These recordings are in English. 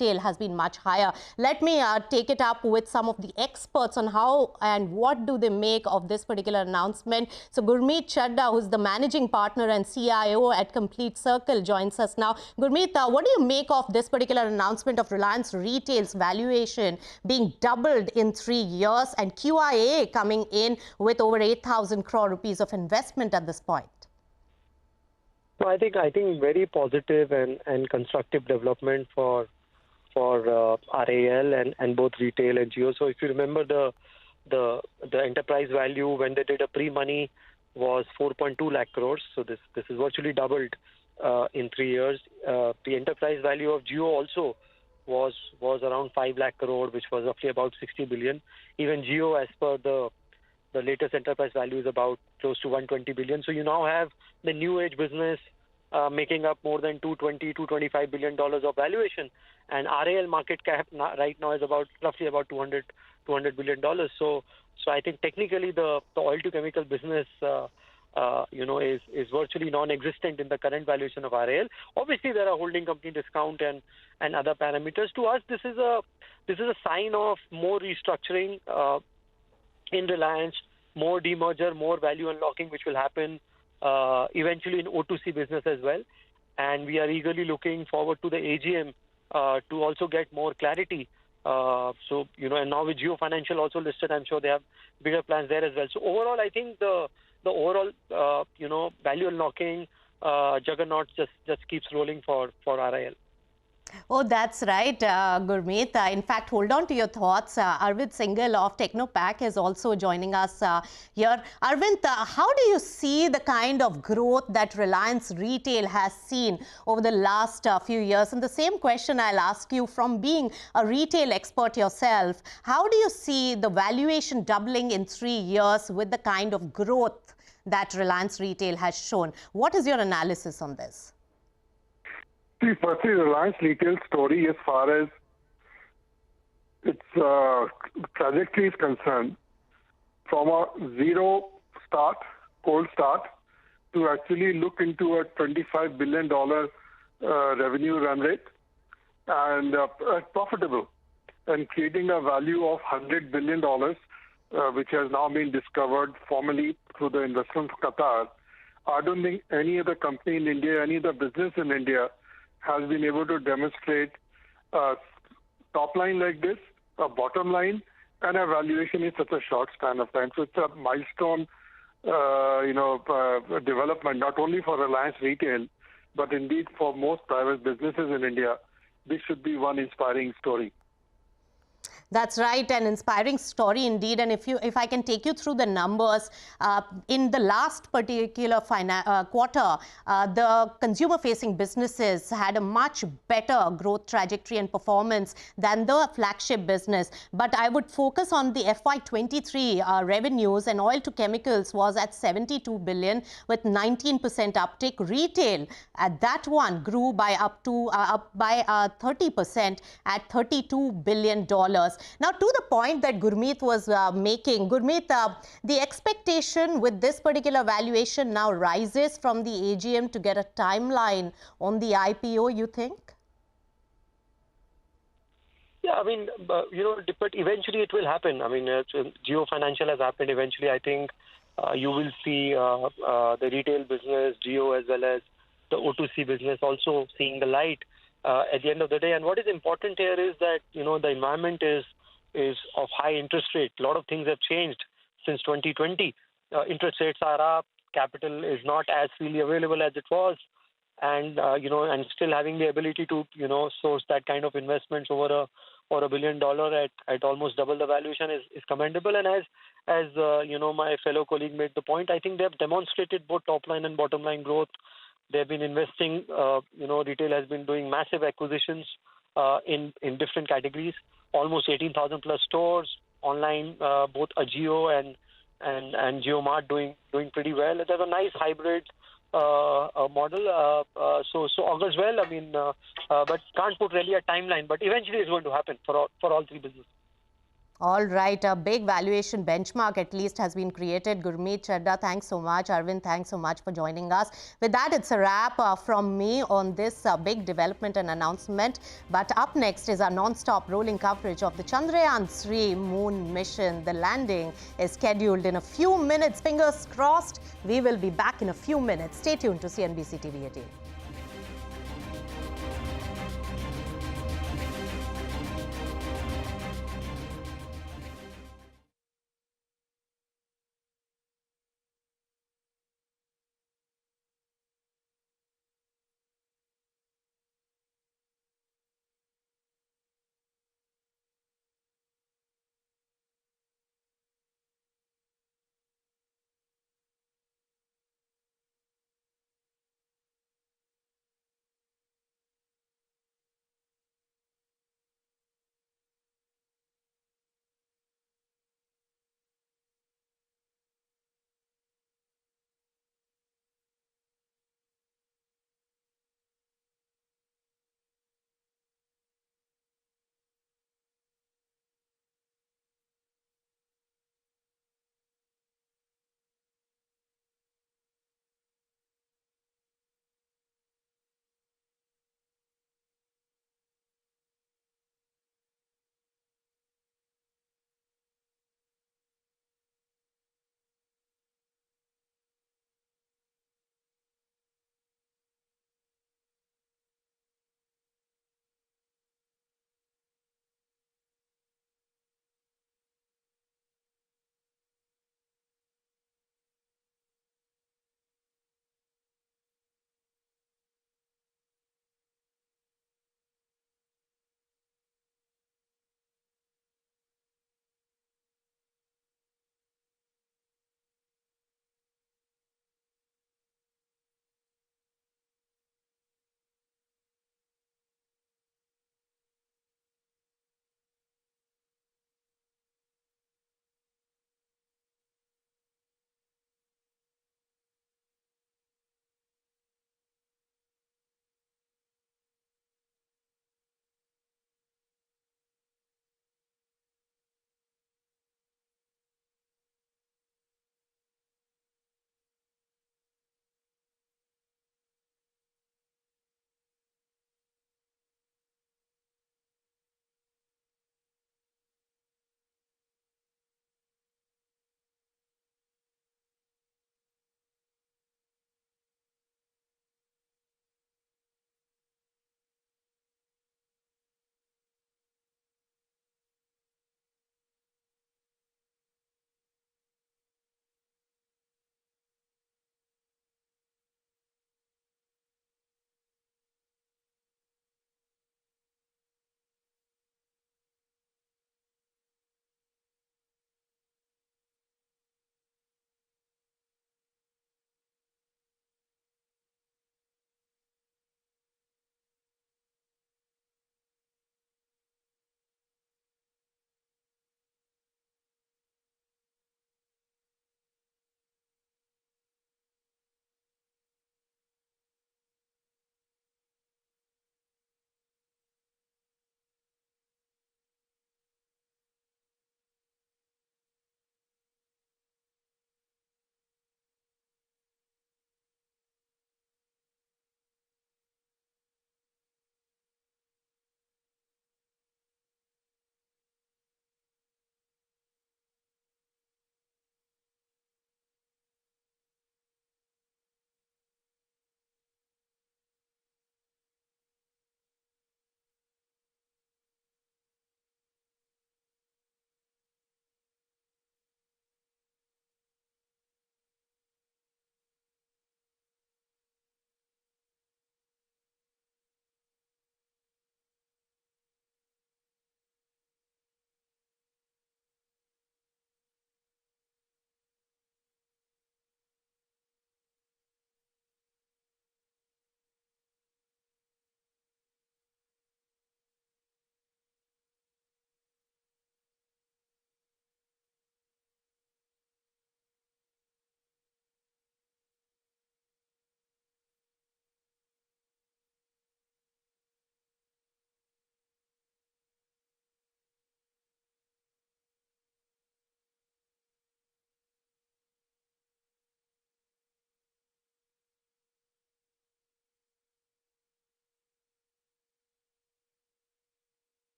retail has been much higher. Let me take it up with some of the experts on how and what do they make of this particular announcement. So Gurmeet Chadda, who's the managing partner and CIO at Complete Circle, joins us now. Gurmeet, what do you make of this particular announcement of Reliance Retail's valuation being doubled in 3 years and QIA coming in with over 8,000 crore rupees of investment at this point? No, I think very positive and constructive development for RAL and both retail and Jio. So if you remember the enterprise value when they did a pre-money was 4.2 lakh crores. So this is virtually doubled in 3 years. The enterprise value of Jio also was around 5 lakh crore, which was roughly about 60 billion. Even Jio, as per the latest enterprise value, is about close to 120 billion. So you now have the new age business making up more than $225 billion of valuation, and RAL market cap right now is roughly about $200 billion. So I think technically the oil to chemical business is virtually non-existent in the current valuation of RAL. Obviously, there are holding company discount and other parameters. To us, this is a sign of more restructuring in Reliance, more demerger, more value unlocking, which will happen eventually in O2C business as well. And we are eagerly looking forward to the AGM to also get more clarity. And now with Jio Financial also listed, I'm sure they have bigger plans there as well. So overall, I think the overall, value unlocking juggernaut just keeps rolling for RIL. Oh, that's right, Gurmeet. In fact, hold on to your thoughts. Arvind Singhal of Technopack is also joining us here. Arvind, how do you see the kind of growth that Reliance Retail has seen over the last few years? And the same question I'll ask you, from being a retail expert yourself, how do you see the valuation doubling in 3 years with the kind of growth that Reliance Retail has shown? What is your analysis on this? See, firstly, Reliance Retail story, as far as its trajectory is concerned, from a zero start, cold start, to actually look into a $25 billion revenue run rate and profitable, and creating a value of $100 billion, which has now been discovered formally through the investment of Qatar. I don't think any other company in India, any other business in India, has been able to demonstrate a top line like this, a bottom line, and a valuation in such a short span of time. So it's a milestone, development, not only for Reliance Retail, but indeed for most private businesses in India. This should be one inspiring story. That's right, an inspiring story indeed. And if I can take you through the numbers, in the last particular quarter, the consumer-facing businesses had a much better growth trajectory and performance than the flagship business. But I would focus on the FY23 revenues, and oil to chemicals was at 72 billion with 19% uptick. Retail, at that one, grew by up by 30% at $32 billion. Now, to the point that Gurmeet was making, Gurmeet, the expectation with this particular valuation now rises from the AGM to get a timeline on the IPO, you think? Yeah, I mean, but eventually it will happen. I mean, Jio Financial has happened. Eventually, I think you will see the retail business, Jio, as well as the O2C business also seeing the light at the end of the day. And what is important here is that, the environment is of high interest rate. A lot of things have changed since 2020. Interest rates are up. Capital is not as freely available as it was. And, and still having the ability to, source that kind of investments over $1 billion at almost double the valuation is commendable. And as my fellow colleague made the point, I think they have demonstrated both top line and bottom line growth. They've been investing, retail has been doing massive acquisitions in different categories, almost 18,000 plus stores, online, both Ajio and JioMart doing pretty well. There's a nice hybrid model, so augurs well. I mean, but can't put really a timeline. But eventually, it's going to happen for all three businesses. All right, a big valuation benchmark at least has been created. Gurmeet Chadda, thanks so much. Arvind, thanks so much for joining us. With that, it's a wrap from me on this big development and announcement. But up next is our non-stop rolling coverage of the Chandrayaan-3 moon mission. The landing is scheduled in a few minutes. Fingers crossed. We will be back in a few minutes. Stay tuned to CNBC TV18.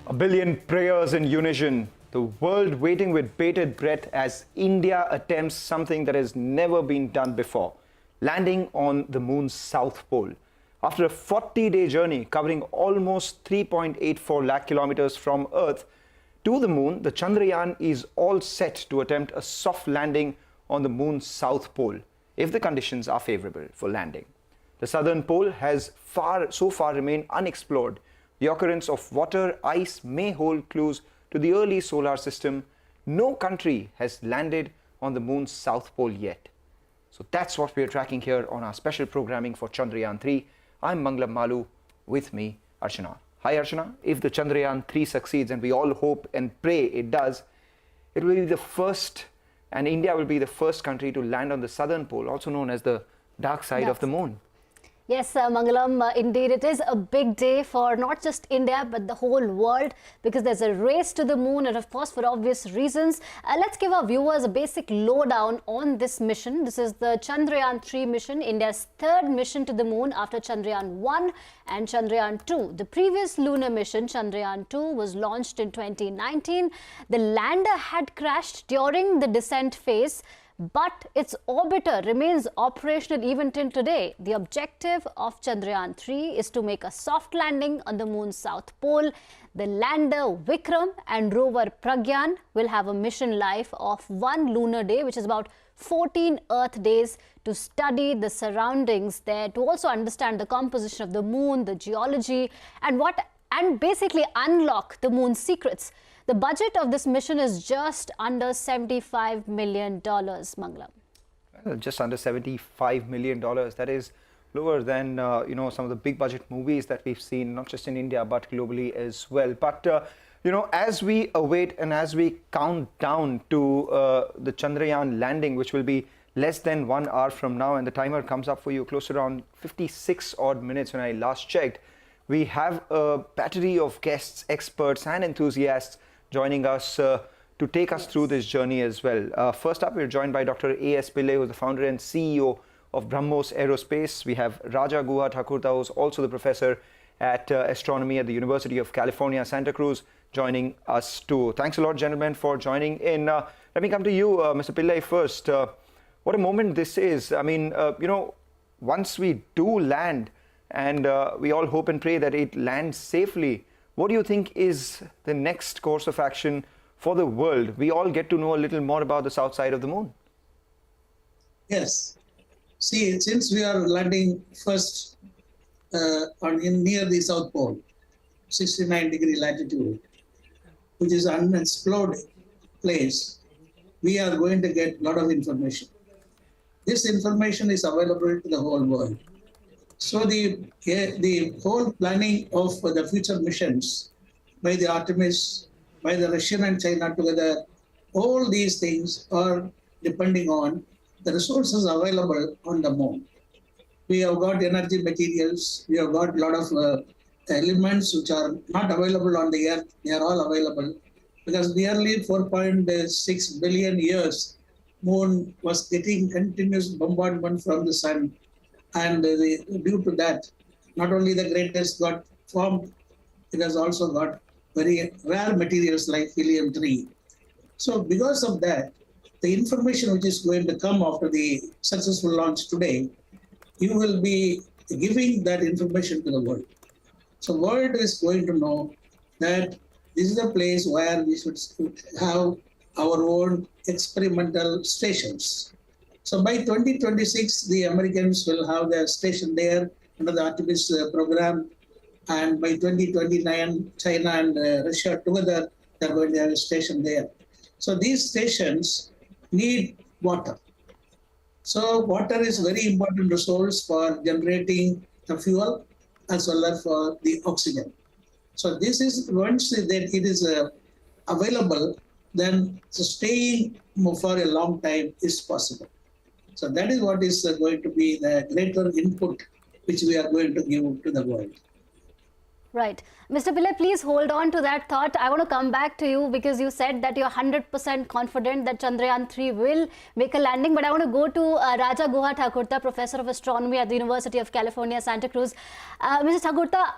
A billion prayers in unison, the world waiting with bated breath as India attempts something that has never been done before, landing on the moon's south pole. After a 40-day journey covering almost 3.84 lakh kilometers from Earth to the moon, the Chandrayaan is all set to attempt a soft landing on the moon's south pole, if the conditions are favorable for landing. The southern pole has so far remained unexplored. The occurrence of water, ice may hold clues to the early solar system. No country has landed on the moon's south pole yet. So that's what we're tracking here on our special programming for Chandrayaan-3. I'm Mangalam Maloo, with me, Archana. Hi Archana, if the Chandrayaan-3 succeeds, and we all hope and pray it does, it will be the first, and India will be the first country to land on the southern pole, also known as the dark side of the moon. Yes, Mangalam, indeed it is a big day for not just India but the whole world, because there's a race to the moon, and of course for obvious reasons. Let's give our viewers a basic lowdown on this mission. This is the Chandrayaan-3 mission, India's third mission to the moon after Chandrayaan-1 and Chandrayaan-2. The previous lunar mission, Chandrayaan-2, was launched in 2019. The lander had crashed during the descent phase, but its orbiter remains operational even till today. The objective of Chandrayaan-3 is to make a soft landing on the moon's south pole. The lander Vikram and rover Pragyan will have a mission life of 1 lunar day, which is about 14 Earth days, to study the surroundings there, to also understand the composition of the moon, the geology, and basically unlock the moon's secrets. The budget of this mission is just under $75 million, Mangalam. Well, just under $75 million. That is lower than some of the big budget movies that we've seen, not just in India but globally as well. But as we await and as we count down to the Chandrayaan landing, which will be less than 1 hour from now, and the timer comes up for you close to around 56 odd minutes when I last checked, we have a battery of guests, experts and enthusiasts joining us to take us through this journey as well. First up, we're joined by Dr. A.S. Pillai, who is the founder and CEO of BrahMos Aerospace. We have Raja Guwahati, who's also the professor at astronomy at the University of California, Santa Cruz, joining us too. Thanks a lot, gentlemen, for joining in. Let me come to you, Mr. Pillai, first. What a moment this is. I mean, once we do land, and we all hope and pray that it lands safely, what do you think is the next course of action for the world? We all get to know a little more about the south side of the moon. Yes. See, since we are landing first near the South Pole, 69-degree latitude, which is an unexplored place, we are going to get a lot of information. This information is available to the whole world. So the whole planning of the future missions by the Artemis, by the Russian and China together, all these things are depending on the resources available on the moon. We have got energy materials, we have got a lot of elements which are not available on the Earth. They are all available because nearly 4.6 billion years, moon was getting continuous bombardment from the sun. And due to that, not only the greatest got formed, it has also got very rare materials like helium-3. So because of that, the information which is going to come after the successful launch today, you will be giving that information to the world. So world is going to know that this is a place where we should have our own experimental stations. So by 2026, the Americans will have their station there under the Artemis program. And by 2029, China and Russia together, they're going to have a station there. So these stations need water. So water is very important resource for generating the fuel as well as for the oxygen. So this is, once that it is available, then staying for a long time is possible. So that is what is going to be the greater input which we are going to give to the world. Right. Mr. Pillai, please hold on to that thought. I want to come back to you because you said that you're 100% confident that Chandrayaan-3 will make a landing. But I want to go to Raja Guwahati, Professor of Astronomy at the University of California, Santa Cruz. Mr. Thakurta,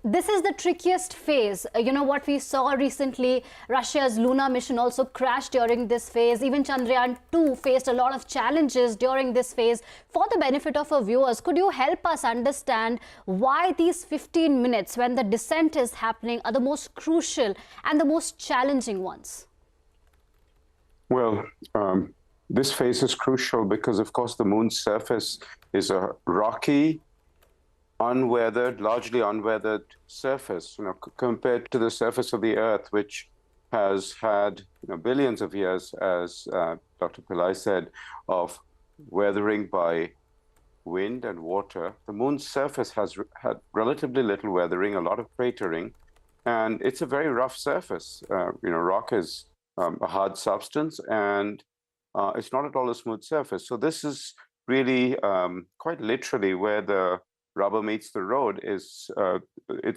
This is the trickiest phase. You know what we saw recently, Russia's lunar mission also crashed during this phase. Even Chandrayaan-2 faced a lot of challenges during this phase. For the benefit of our viewers, could you help us understand why these 15 minutes when the descent is happening are the most crucial and the most challenging ones? Well, this phase is crucial because, of course, the moon's surface is a rocky, unweathered, largely unweathered surface, compared to the surface of the Earth, which has had billions of years, as Dr. Pillai said, of weathering by wind and water. The moon's surface has had relatively little weathering, a lot of cratering, and it's a very rough surface. Rock is a hard substance, and it's not at all a smooth surface. So this is really quite literally where the rubber meets the road. It's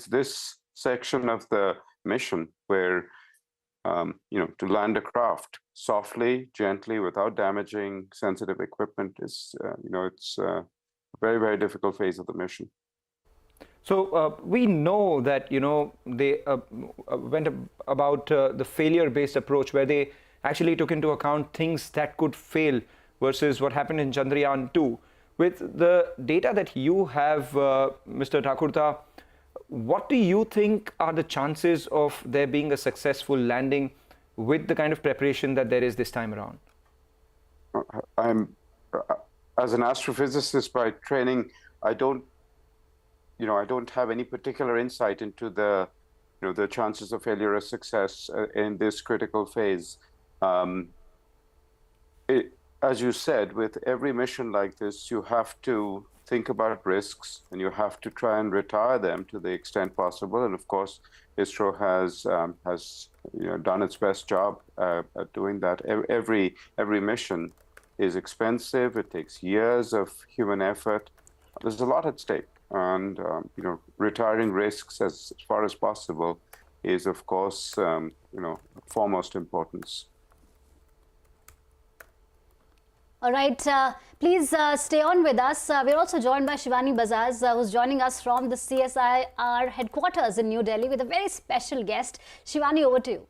this section of the mission where to land a craft softly, gently, without damaging sensitive equipment is it's a very, very difficult phase of the mission. So we know that they went about the failure-based approach, where they actually took into account things that could fail versus what happened in Chandrayaan-2. With the data that you have, Mr. Thakurta, what do you think are the chances of there being a successful landing with the kind of preparation that there is this time around? As an astrophysicist by training, I don't have any particular insight into the chances of failure or success in this critical phase. As you said, with every mission like this, you have to think about risks and you have to try and retire them to the extent possible. And of course, ISRO has done its best job at doing that. Every mission is expensive. It takes years of human effort. There's a lot at stake, and retiring risks as far as possible is, of course, foremost importance. All right, please stay on with us. We're also joined by Shivani Bazaz, who's joining us from the CSIR headquarters in New Delhi with a very special guest. Shivani, over to you.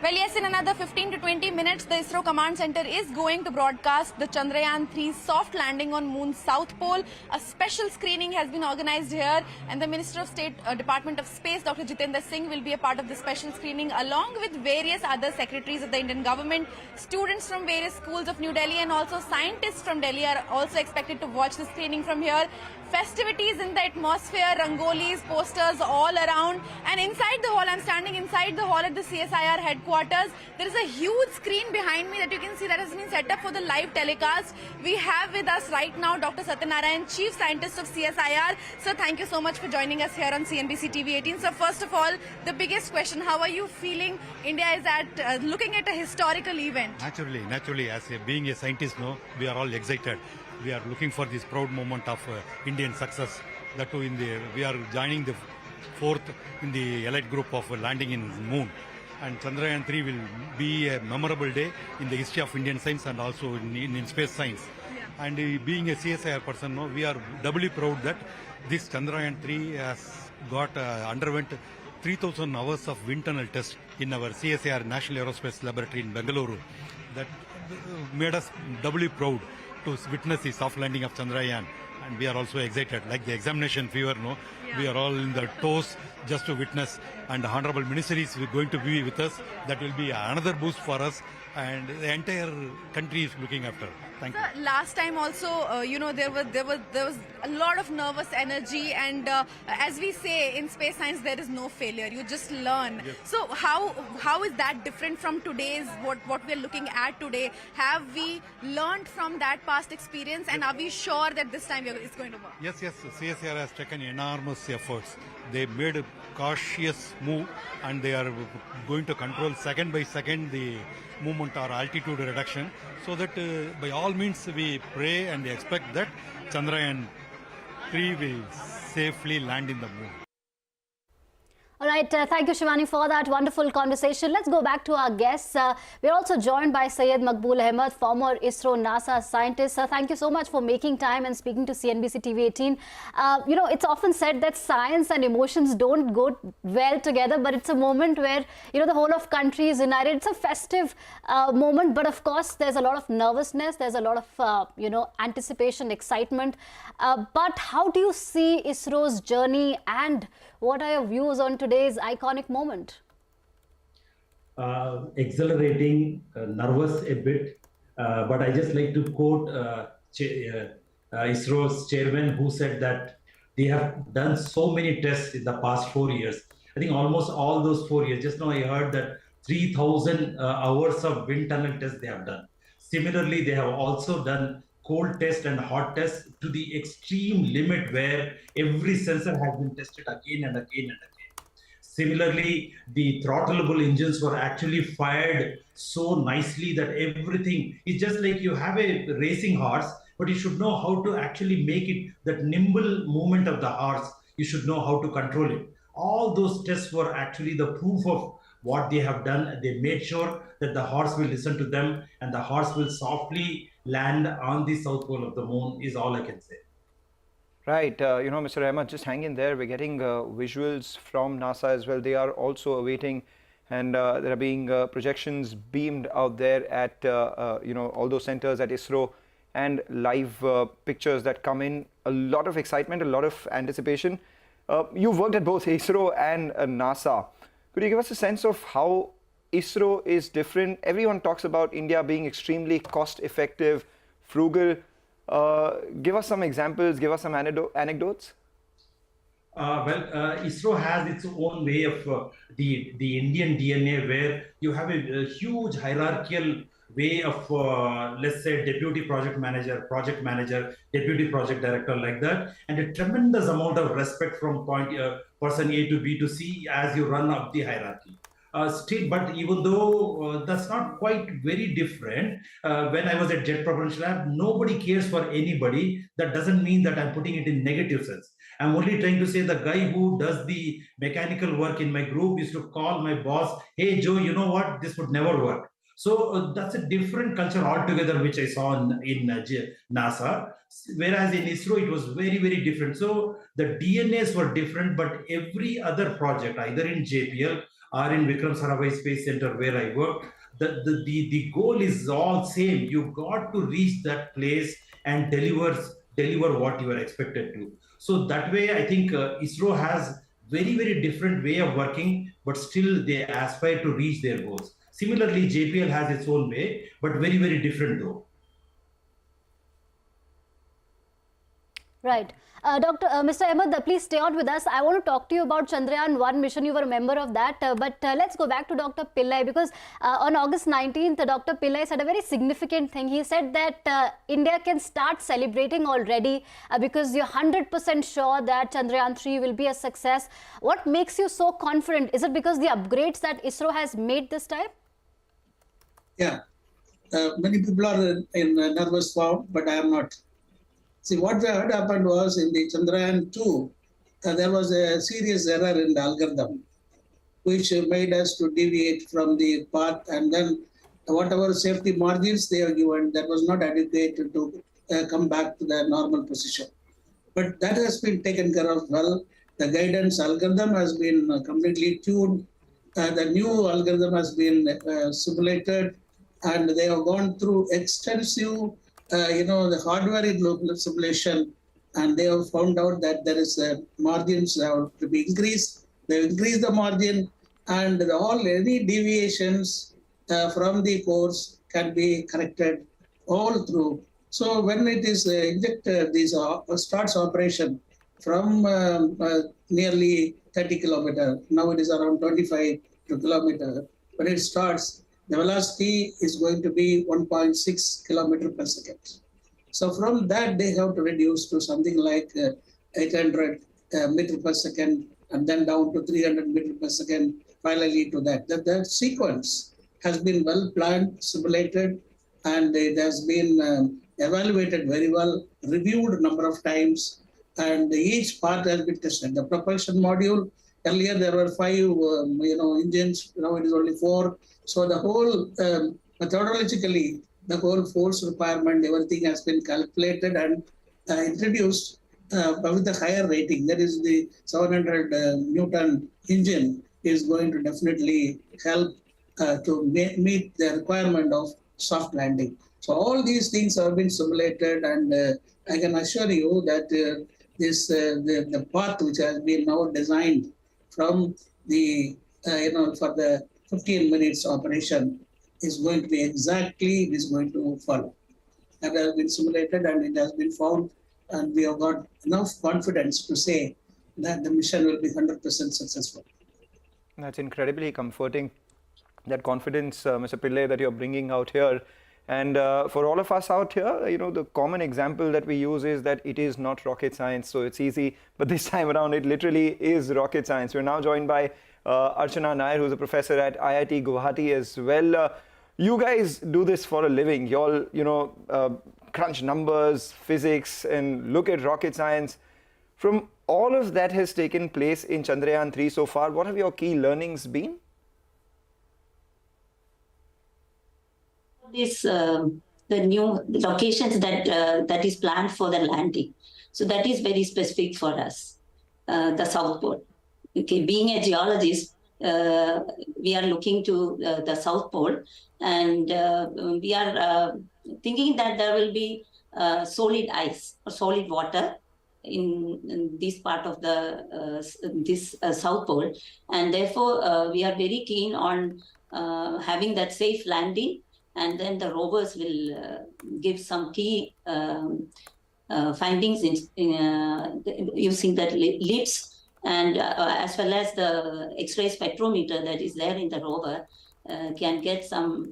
Well, yes, in another 15 to 20 minutes, the ISRO Command Center is going to broadcast the Chandrayaan-3 soft landing on Moon's South Pole. A special screening has been organized here, and the Minister of State, Department of Space, Dr. Jitendra Singh, will be a part of the special screening, along with various other secretaries of the Indian government. Students from various schools of New Delhi and also scientists from Delhi are also expected to watch the screening from here. Festivities in the atmosphere, rangolis, posters all around. And inside the hall, I'm standing inside the hall at the CSIR headquarters. There is a huge screen behind me that you can see that has been set up for the live telecast. We have with us right now Dr. Satyanarayan, Chief Scientist of CSIR. Sir, thank you so much for joining us here on CNBC TV18. So first of all, the biggest question, how are you feeling? India is looking at a historical event. Naturally, as being a scientist, we are all excited. We are looking for this proud moment of Indian success. That too, we are joining the fourth in the elite group of landing in Moon. And Chandrayaan-3 will be a memorable day in the history of Indian science and also in space science. Yeah. And being a CSIR person, we are doubly proud that this Chandrayaan-3 has underwent 3,000 hours of wind tunnel test in our CSIR National Aerospace Laboratory in Bengaluru. That made us doubly proud to witness the soft landing of Chandrayaan, and we are also excited. Like the examination fever, we are all in the toes just to witness. And the Honorable Minister is going to be with us. That will be another boost for us, and the entire country is looking after. Thank you. Last time also, there was a lot of nervous energy, and as we say in space science, there is no failure. You just learn. Yes. So how is that different from today's what we are looking at today? Have we learned from that past experience, and are we sure that this time it's going to work? Yes. CSIR has taken enormous efforts. They made a cautious move, and they are going to control second by second the movement or altitude reduction, so that by all means we pray and expect that Chandrayaan-3 will safely land in the moon. All right, thank you, Shivani, for that wonderful conversation. Let's go back to our guests. We're also joined by Syed Maqbool Ahmed, former ISRO NASA scientist. Thank you so much for making time and speaking to CNBC TV18. You know, it's often said that science and emotions don't go well together, but it's a moment where, you know, the whole of country is united. It's a festive moment, but of course, there's a lot of nervousness. There's a lot of, you know, anticipation, excitement. But how do you see ISRO's journey, and what are your views on today's iconic moment? Exhilarating, nervous a bit, but I just like to quote ISRO's chairman, who said that they have done so many tests in the past 4 years. I think almost all those 4 years. Just now I heard that 3,000 hours of wind tunnel tests they have done. Similarly, they have also done cold test and hot test to the extreme limit, where every sensor has been tested again and again and again. Similarly, the throttleable engines were actually fired so nicely that everything is just like you have a racing horse, but you should know how to actually make it that nimble movement of the horse. You should know how to control it. All those tests were actually the proof of what they have done. They made sure that the horse will listen to them and the horse will softly land on the south pole of the moon, is all I can say. Right, you know, Mr. Ahmed, just hang in there. We're getting visuals from NASA as well. They are also awaiting, and there are being projections beamed out there at, you know, all those centers at ISRO, and live pictures that come in. A lot of excitement, a lot of anticipation. You've worked at both ISRO and NASA. Could you give us a sense of how ISRO is different? Everyone talks about India being extremely cost-effective, frugal. Give us some examples, give us some anecdotes. ISRO has its own way of the Indian DNA, where you have a huge hierarchical way of, let's say, deputy project manager, deputy project director, like that, and a tremendous amount of respect from person A to B to C as you run up the hierarchy. Still, but even though that's not quite very different, when I was at Jet Propulsion Lab, nobody cares for anybody. That doesn't mean that I'm putting it in negative sense. I'm only trying to say the guy who does the mechanical work in my group used to call my boss, "Hey Joe, you know what? This would never work." So that's a different culture altogether, which I saw in NASA. Whereas in ISRO, it was very, very different. So the DNAs were different, but every other project, either in JPL or in Vikram Sarabhai Space Center, where I work, the goal is all same. You got to reach that place and deliver what you are expected to. So that way, I think ISRO has very, very different way of working, but still they aspire to reach their goals. Similarly, JPL has its own way, but very, very different though. Right. Mr. Ahmed, please stay on with us. I want to talk to you about Chandrayaan-3 mission. You were a member of that. But let's go back to Dr. Pillai, because on August 19th, Dr. Pillai said a very significant thing. He said that India can start celebrating already because you're 100% sure that Chandrayaan-3 will be a success. What makes you so confident? Is it because the upgrades that ISRO has made this time? Yeah. Many people are in nervous form, but I am not. See, what had happened was in the Chandrayaan-2, there was a serious error in the algorithm, which made us to deviate from the path, and then whatever safety margins they are given, that was not adequate to come back to their normal position. But that has been taken care of well. The guidance algorithm has been completely tuned. The new algorithm has been simulated, and they have gone through extensive the hardware in simulation, and they have found out that there is margins have to be increased. They increase the margin, and any deviations from the course can be corrected all through. So when it is injected, this starts operation from nearly 30 kilometers. Now it is around 25 kilometers. When it starts, the velocity is going to be 1.6 kilometers per second. So from that, they have to reduce to something like 800 meters per second, and then down to 300 meters per second, finally to that. That sequence has been well planned, simulated, and it has been evaluated very well, reviewed a number of times, and each part has been tested. The propulsion module Earlier there were 5, engines. Now it is only 4. So the whole methodologically, the whole force requirement, everything has been calculated and introduced with a higher rating. That is the 700 Newton engine is going to definitely help to meet the requirement of soft landing. So all these things have been simulated, and I can assure you that the path which has been now designed from the for the 15 minutes operation is going to be exactly going to follow. That has been simulated and it has been found, and we have got enough confidence to say that the mission will be 100% successful. That's incredibly comforting, that confidence, Mr. Pillai, that you're bringing out here. And for all of us out here, the common example that we use is that it is not rocket science, so it's easy. But this time around, it literally is rocket science. We're now joined by Archana Nair, who's a professor at IIT Guwahati as well. You guys do this for a living. You all, crunch numbers, physics, and look at rocket science. From all of that has taken place in Chandrayaan-3 so far, what have your key learnings been? The new locations that is planned for the landing. So that is very specific for us, the South Pole. Okay, being a geologist, we are looking to the South Pole, and we are thinking that there will be solid ice or solid water in this part of the South Pole, and therefore we are very keen on having that safe landing, and then the rovers will give some key findings using that LIPS, and as well as the X-ray spectrometer that is there in the rover can get some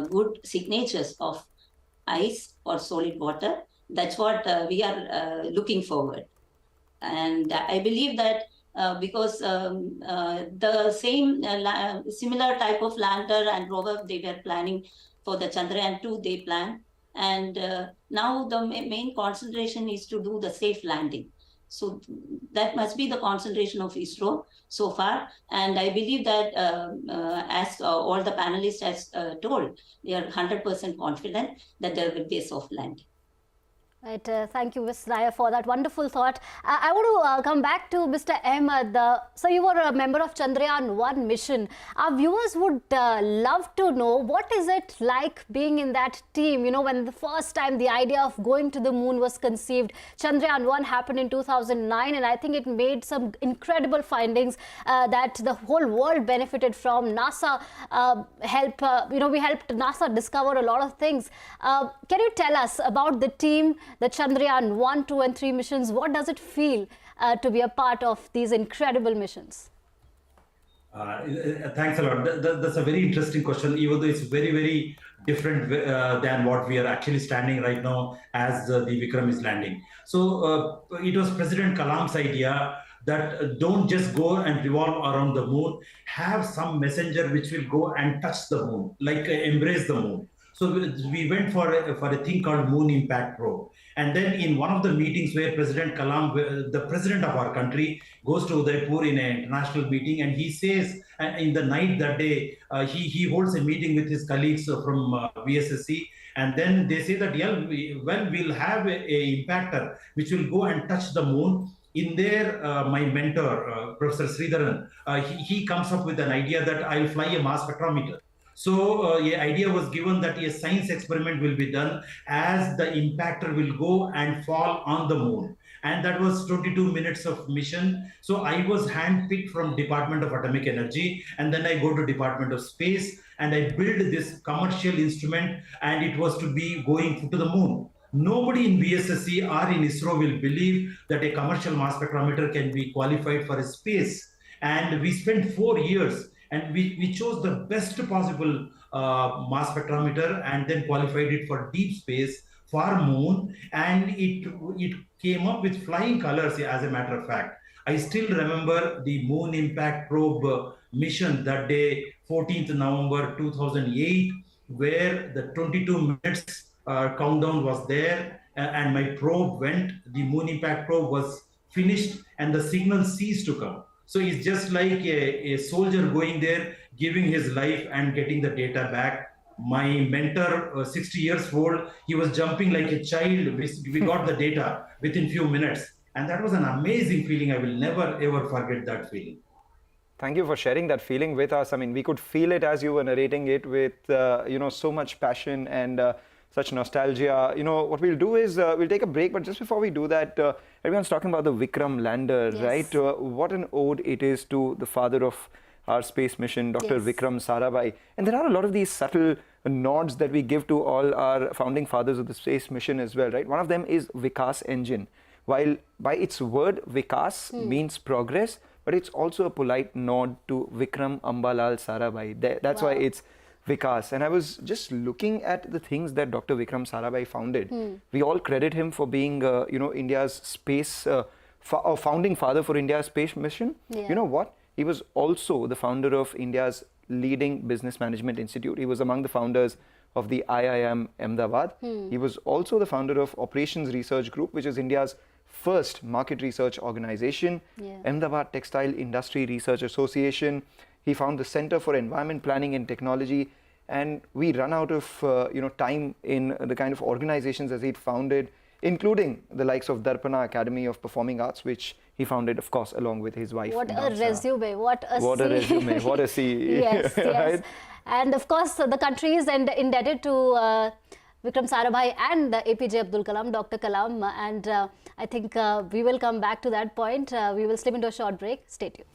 good signatures of ice or solid water. That's what we are looking forward. And I believe that because the same similar type of lander and rover they were planning for the Chandrayaan-2, they planned. And now the main concentration is to do the safe landing. So that must be the concentration of ISRO so far. And I believe that as all the panelists has told, they are 100% confident that there will be a soft landing. Right, thank you, Ms. Nair, for that wonderful thought. I want to come back to Mr. Ahmed. So you were a member of Chandrayaan-1 mission. Our viewers would love to know, what is it like being in that team? When the first time the idea of going to the moon was conceived, Chandrayaan-1 happened in 2009, and I think it made some incredible findings that the whole world benefited from. NASA we helped NASA discover a lot of things. Can you tell us about the team, the Chandrayaan-1, 2 and 3 missions? What does it feel to be a part of these incredible missions? Thanks a lot. That's a very interesting question, even though it's very, very different than what we are actually standing right now as the Vikram is landing. So it was President Kalam's idea that don't just go and revolve around the moon, have some messenger which will go and touch the moon, like embrace the moon. So we went for a thing called Moon Impact Probe. And then in one of the meetings where President Kalam, the president of our country, goes to Udaipur in an international meeting, and he says, in the night that day, he holds a meeting with his colleagues from VSSC, and then they say that, yeah, we'll have a impactor which will go and touch the moon. In there, my mentor, Professor Sridharan, he comes up with an idea that I'll fly a mass spectrometer. So the idea was given that a science experiment will be done as the impactor will go and fall on the moon. And that was 22 minutes of mission. So I was handpicked from Department of Atomic Energy, and then I go to Department of Space, and I build this commercial instrument, and it was to be going to the moon. Nobody in VSSC or in ISRO will believe that a commercial mass spectrometer can be qualified for a space. And we spent 4 years, and we chose the best possible mass spectrometer and then qualified it for deep space, for moon, and it came up with flying colors, as a matter of fact. I still remember the Moon Impact Probe mission that day, 14th November 2008, where the 22 minutes countdown was there, and my probe went, the Moon Impact Probe was finished, and the signal ceased to come. So it's just like a soldier going there, giving his life and getting the data back. My mentor, 60 years old, he was jumping like a child. We got the data within few minutes. And that was an amazing feeling. I will never, ever forget that feeling. Thank you for sharing that feeling with us. I mean, we could feel it as you were narrating it with, so much passion and such nostalgia. What we'll do is we'll take a break, but just before we do that, everyone's talking about the Vikram lander, Yes. right? What an ode it is to the father of our space mission, Dr. Yes. Vikram Sarabhai. And there are a lot of these subtle nods that we give to all our founding fathers of the space mission as well, right? One of them is Vikas engine. While by its word, Vikas means progress, but it's also a polite nod to Vikram Ambalal Sarabhai. That's why it's Vikas. And I was just looking at the things that Dr. Vikram Sarabhai founded. We all credit him for being, India's space, founding father for India's space mission. Yeah. You know what? He was also the founder of India's leading business management institute. He was among the founders of the IIM Ahmedabad. He was also the founder of Operations Research Group, which is India's first market research organization, Ahmedabad Textile Industry Research Association. He found the Center for Environment Planning and Technology, and we run out of time in the kind of organizations that he'd founded, including the likes of Darpana Academy of Performing Arts, which he founded, of course, along with his wife. What a Dansa. resume, what a resume, what a C. Yes, yes. Right? And of course, the country is indebted to Vikram Sarabhai and APJ Abdul Kalam, Dr. Kalam. And I think we will come back to that point. We will slip into a short break. Stay tuned.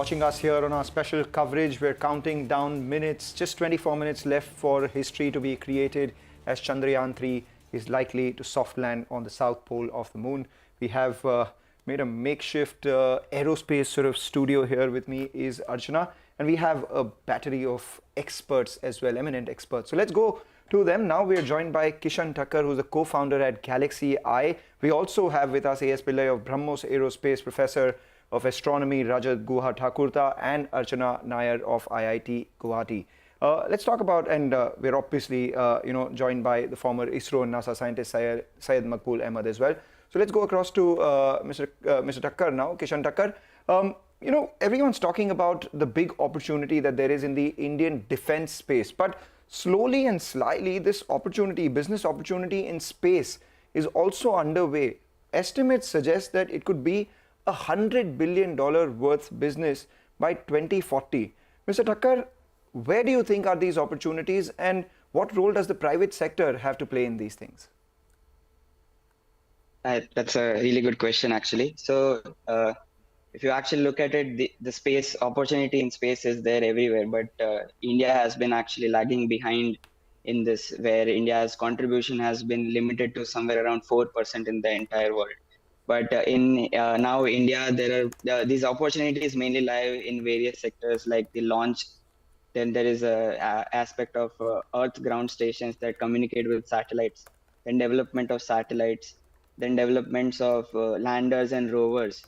watching us here on our special coverage. We're counting down minutes, just 24 minutes left for history to be created as Chandrayaan-3 is likely to soft land on the south pole of the moon. We have made a makeshift aerospace sort of studio here. With me is Archana, and we have a battery of experts as well, eminent experts. So let's go to them. Now we are joined by Kishan Thakkar, who's the co-founder at GalaxEye. We also have with us A.S. Pillai of BrahMos Aerospace, Professor of Astronomy, Rajat Guha and Archana Nair of IIT Guwahati. Let's talk about, and we're obviously joined by the former ISRO and NASA scientist Syed Maqbool Ahmed as well. So let's go across to Mr. Thakkar now, Kishan Thakkar. Everyone's talking about the big opportunity that there is in the Indian defense space, but slowly and slyly, this opportunity, business opportunity in space is also underway. Estimates suggest that it could be $100 billion worth business by 2040. Mr. Thakkar, where do you think are these opportunities, and what role does the private sector have to play in these things? That's a really good question, actually. So, if you actually look at it, the space opportunity in space is there everywhere, but India has been actually lagging behind in this, where India's contribution has been limited to somewhere around 4% in the entire world. But in now India, there are these opportunities mainly lie in various sectors like the launch. Then there is a aspect of Earth ground stations that communicate with satellites, then development of satellites, then developments of landers and rovers.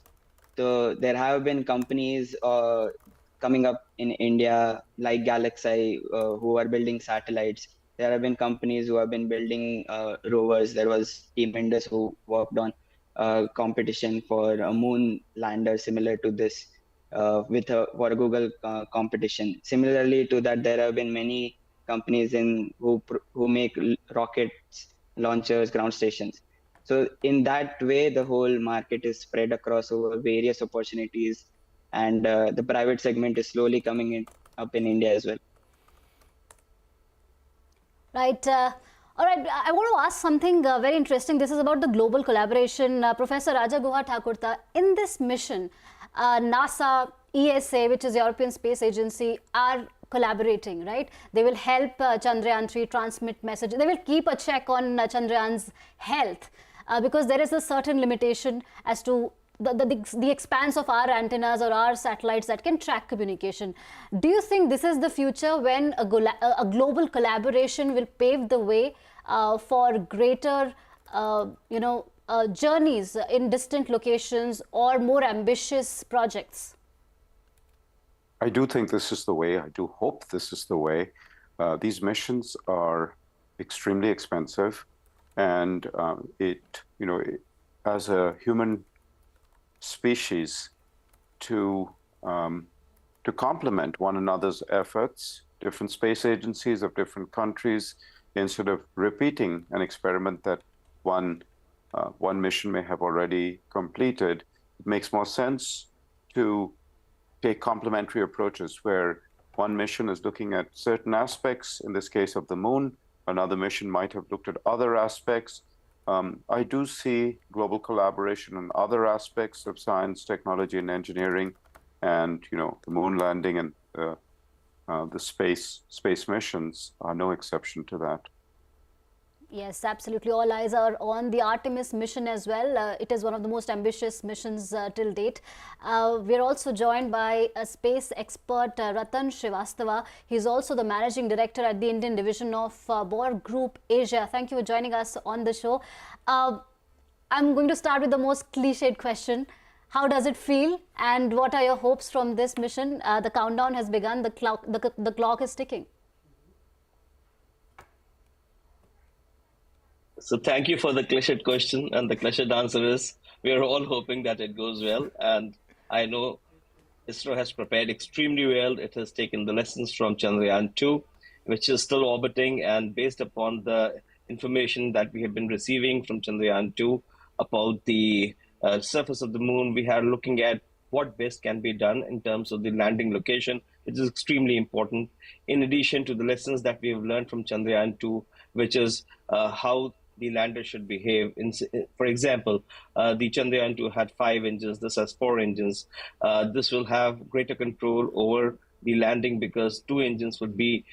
So there have been companies coming up in India like GalaxEye who are building satellites. There have been companies who have been building rovers. There was Team Indus who worked on competition for a moon lander similar to this for a Google competition. Similarly to that, there have been many companies who make rockets, launchers, ground stations. So in that way, the whole market is spread across over various opportunities, and the private segment is slowly coming up in India as well. Right. All right. I want to ask something very interesting. This is about the global collaboration. Professor Raja Guha Thakurta, in this mission, NASA, ESA, which is European Space Agency, are collaborating, right? They will help Chandrayaan-3 transmit message. They will keep a check on Chandrayaan's health because there is a certain limitation as to the expanse of our antennas or our satellites that can track communication. Do you think this is the future when a global collaboration will pave the way for greater, journeys in distant locations or more ambitious projects? I do think this is the way. I do hope this is the way. These missions are extremely expensive, and as a human species, to complement one another's efforts, different space agencies of different countries, instead of repeating an experiment that one mission may have already completed, it makes more sense to take complementary approaches where one mission is looking at certain aspects, in this case of the moon, another mission might have looked at other aspects. I do see global collaboration on other aspects of science, technology, and engineering, and the moon landing and the space missions are no exception to that. Yes, absolutely. All eyes are on the Artemis mission as well. It is one of the most ambitious missions till date. We are also joined by a space expert, Ratan Srivastava. He is also the managing director at the Indian division of Borg Group Asia. Thank you for joining us on the show. I'm going to start with the most cliched question. How does it feel, and what are your hopes from this mission? The countdown has begun. The clock is ticking. So thank you for the cliched question, and the cliched answer is we are all hoping that it goes well, and I know ISRO has prepared extremely well. It has taken the lessons from Chandrayaan-2, which is still orbiting, and based upon the information that we have been receiving from Chandrayaan-2 about the surface of the moon, we are looking at what best can be done in terms of the landing location, which is extremely important, in addition to the lessons that we have learned from Chandrayaan-2, which is how the lander should behave. For example, the Chandrayaan-2 had 5 engines. This has 4 engines. This will have greater control over the landing because 2 engines would be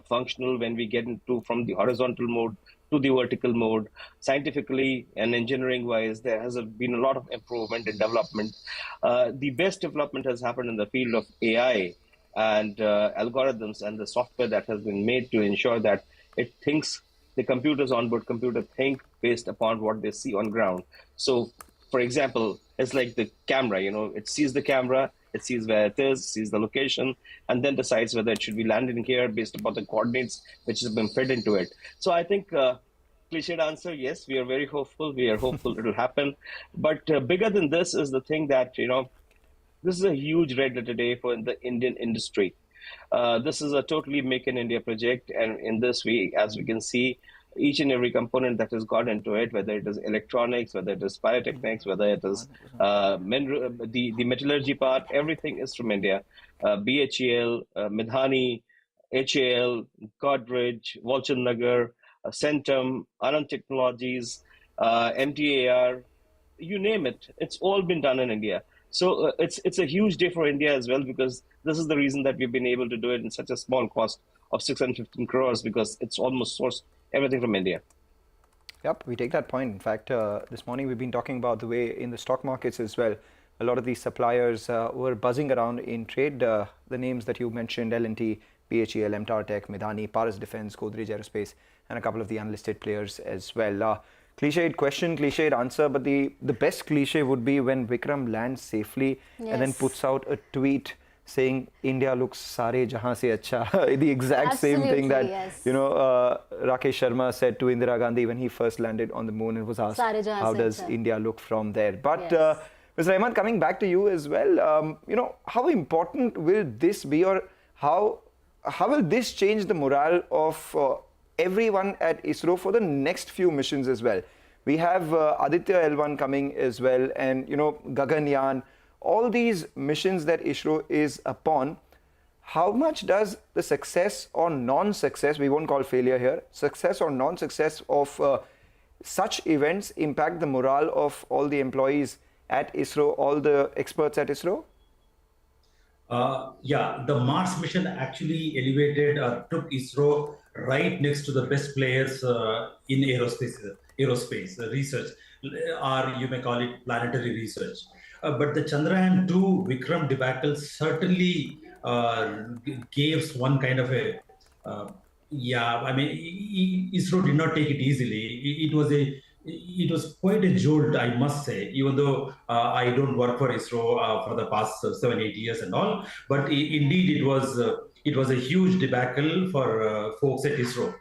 functional when we get into from the horizontal mode to the vertical mode. Scientifically and engineering-wise, there has been a lot of improvement and development. The best development has happened in the field of AI and algorithms and the software that has been made to ensure that it thinks, the computers onboard computer think based upon what they see on ground. So, for example, it's like the camera, it sees the camera, it sees where it is, sees the location, and then decides whether it should be landed here based upon the coordinates which has been fed into it. So I think, cliched answer, yes, we are very hopeful. We are hopeful it will happen. But bigger than this is the thing that, this is a huge red letter day for the Indian industry. This is a totally Make in India project. And in this, as we can see, each and every component that has got into it, whether it is electronics, whether it is pyrotechnics, whether it is the metallurgy part, everything is from India. BHEL, Midhani, HAL, Godrej, Walchandnagar, Centum, Anand Technologies, MTAR, you name it, it's all been done in India. So it's a huge day for India as well, because this is the reason that we've been able to do it in such a small cost of 615 crores, because it's almost sourced everything from India. Yep, we take that point. In fact, this morning we've been talking about the way in the stock markets as well, a lot of these suppliers were buzzing around in trade. The names that you mentioned, L&T, BHEL, MTAR Tech, Midhani, Paras Defense, Godrej Aerospace, and a couple of the unlisted players as well. Cliched question, cliched answer, but the best cliche would be when Vikram lands safely and then puts out a tweet saying India looks sare jahan se acha. The exact same thing that Rakesh Sharma said to Indira Gandhi when he first landed on the moon and was asked how does India look from there. But Ms. Rahman, coming back to you as well, how important will this be, or how will this change the morale of everyone at ISRO for the next few missions as well? We have Aditya L1 coming as well, and Gaganyaan, all these missions that ISRO is upon. How much does the success or non-success, we won't call failure here, success or non-success of such events impact the morale of all the employees at ISRO, all the experts at ISRO? The Mars mission actually elevated, took ISRO right next to the best players in aerospace research, or you may call it planetary research. But the Chandrayaan-2 Vikram debacle certainly gave one kind of a, ISRO did not take it easily. It was quite a jolt, I must say, even though I don't work for ISRO for the past 7-8 years and all. But indeed, it was a huge debacle for folks at ISRO.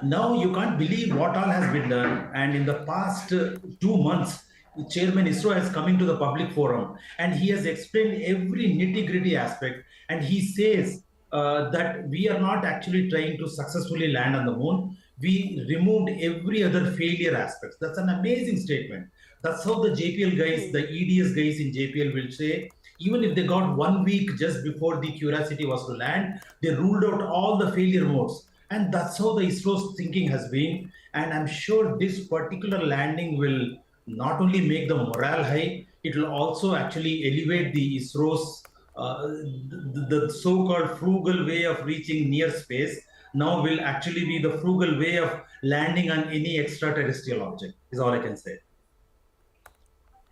Now you can't believe what all has been done. And in the past 2 months, the chairman ISRO has come into the public forum and he has explained every nitty-gritty aspect. And he says that we are not actually trying to successfully land on the moon. We removed every other failure aspects. That's an amazing statement. That's how the JPL guys, the EDS guys in JPL will say, even if they got 1 week just before the Curiosity was to land, they ruled out all the failure modes. And that's how the ISRO's thinking has been. And I'm sure this particular landing will not only make the morale high, it will also actually elevate the ISRO's, the so-called frugal way of reaching near space now will actually be the frugal way of landing on any extraterrestrial object, is all I can say.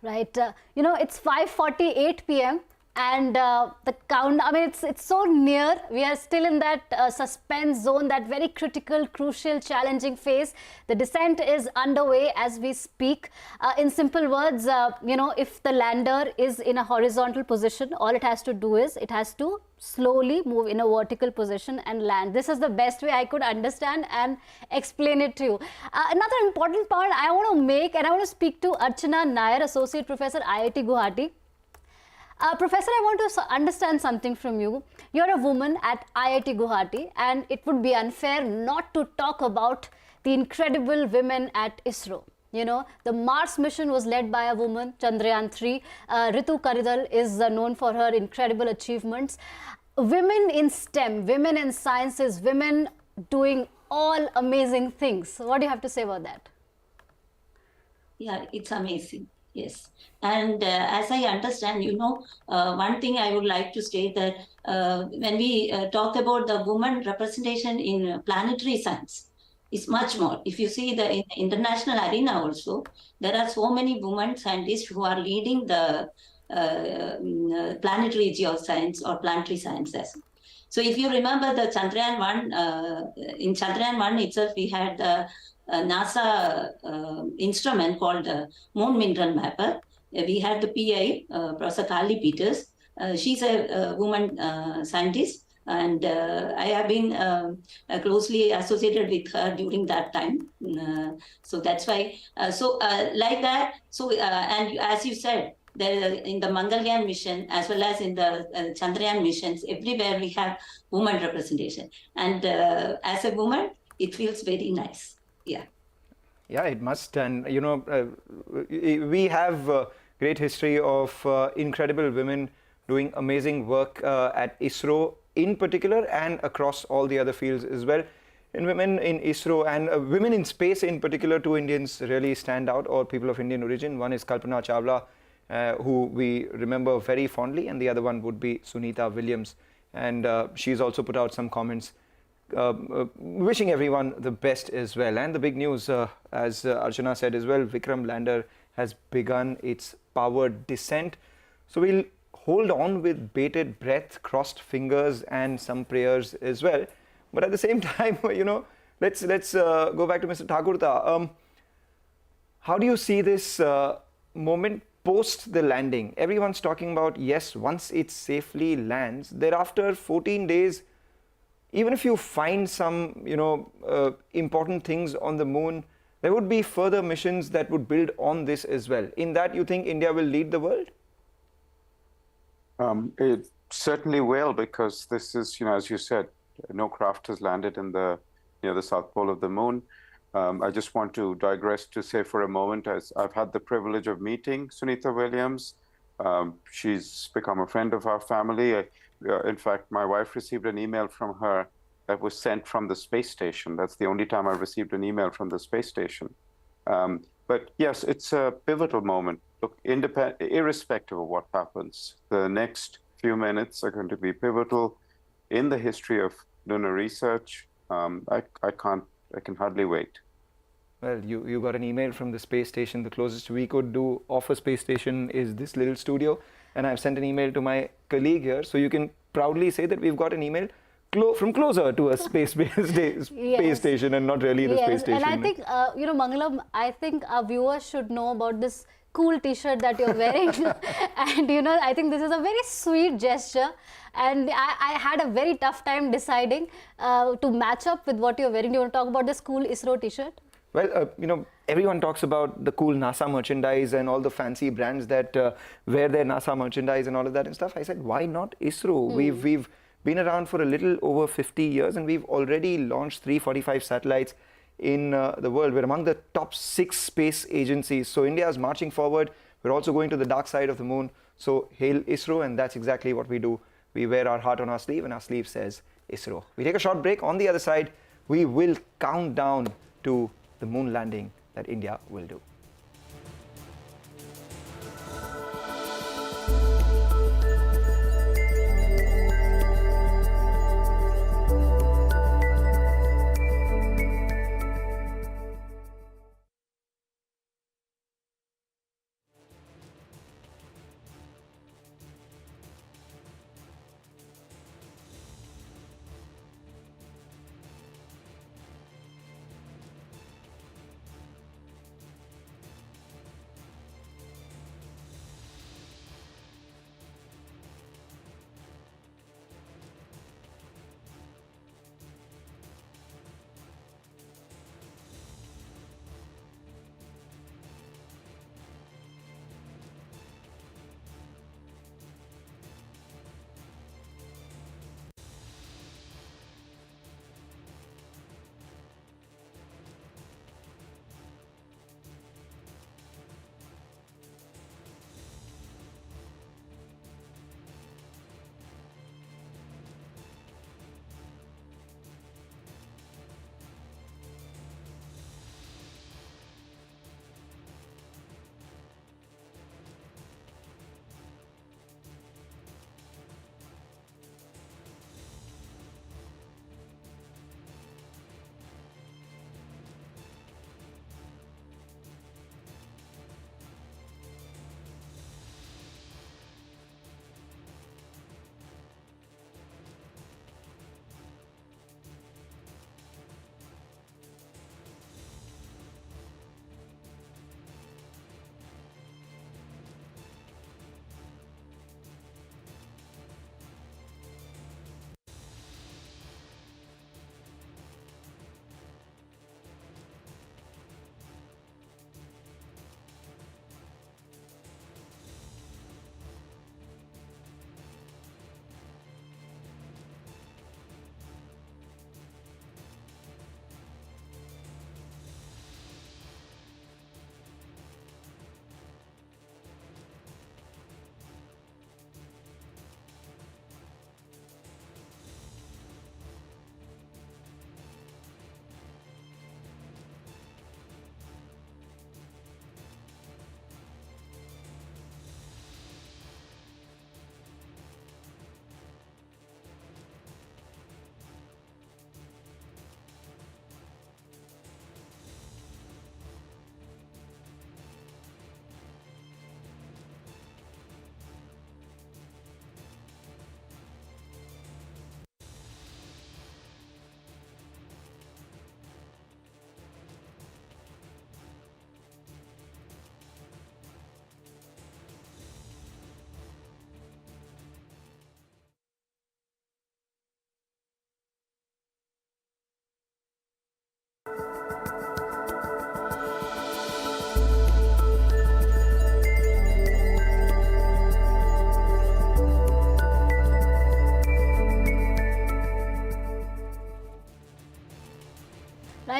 Right. It's 5:48 p.m. and the count, it's so near. We are still in that suspense zone, that very critical, crucial, challenging phase. The descent is underway as we speak. In simple words, if the lander is in a horizontal position, all it has to do is it has to slowly move in a vertical position and land. This is the best way I could understand and explain it to you. Another important point I want to make, and I want to speak to Archana Nair, Associate Professor, IIT Guwahati. Professor, I want to understand something from you. You're a woman at IIT Guwahati, and it would be unfair not to talk about the incredible women at ISRO. The Mars mission was led by a woman, Chandrayaan-3. Ritu Karidhal is known for her incredible achievements. Women in STEM, women in sciences, women doing all amazing things. What do you have to say about that? Yeah, it's amazing. Yes. And as I understand, one thing I would like to state that when we talk about the woman representation in planetary science, it's much more. If you see in the international arena also, there are so many women scientists who are leading the planetary geoscience or planetary sciences. So if you remember the Chandrayaan-1, in Chandrayaan-1 itself, we had the NASA instrument called the Moon Mineral Mapper. We had the PI, Professor Carly Peters. She's a woman scientist, and I have been closely associated with her during that time. So that's why. Like that. So and as you said, in the Mangalyaan mission as well as in the Chandrayaan missions, everywhere we have woman representation, and as a woman, it feels very nice. Yeah. Yeah, it must. And, we have a great history of incredible women doing amazing work at ISRO in particular and across all the other fields as well. And women in ISRO and women in space in particular, two Indians really stand out, or people of Indian origin. One is Kalpana Chawla, who we remember very fondly, and the other one would be Sunita Williams. And she's also put out some comments wishing everyone the best as well. And the big news, as Archana said as well, Vikram lander has begun its powered descent. So we'll hold on with bated breath, crossed fingers, and some prayers as well. But at the same time, let's go back to Mr. Thakurta. How do you see this moment post the landing? Everyone's talking about, yes, once it safely lands, thereafter 14 days, even if you find some, important things on the moon, there would be further missions that would build on this as well. In that, you think India will lead the world? It certainly will, because this is, as you said, no craft has landed in near the South Pole of the moon. I just want to digress to say for a moment, as I've had the privilege of meeting Sunita Williams. She's become a friend of our family. In fact, my wife received an email from her that was sent from the space station. That's the only time I've received an email from the space station. But yes, it's a pivotal moment. Look, irrespective of what happens, the next few minutes are going to be pivotal in the history of lunar research. I can hardly wait. Well, you got an email from the space station. The closest we could do off a space station is this little studio. And I've sent an email to my colleague here. So you can proudly say that we've got an email from closer to a space station and not really the space station. And I think, Mangalam, I think our viewers should know about this cool t-shirt that you're wearing. And, I think this is a very sweet gesture. And I had a very tough time deciding to match up with what you're wearing. Do you want to talk about this cool ISRO t-shirt? Well, everyone talks about the cool NASA merchandise and all the fancy brands that wear their NASA merchandise and all of that and stuff. I said, why not ISRO? We've been around for a little over 50 years and we've already launched 345 satellites in the world. We're among the top 6 space agencies. So India is marching forward. We're also going to the dark side of the moon. So hail ISRO, and that's exactly what we do. We wear our heart on our sleeve and our sleeve says ISRO. We take a short break. On the other side, we will count down to the moon landing that India will do.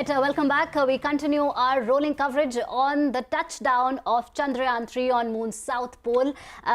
Right, welcome back. We continue our rolling coverage on the touchdown of Chandrayaan-3 on Moon's South Pole.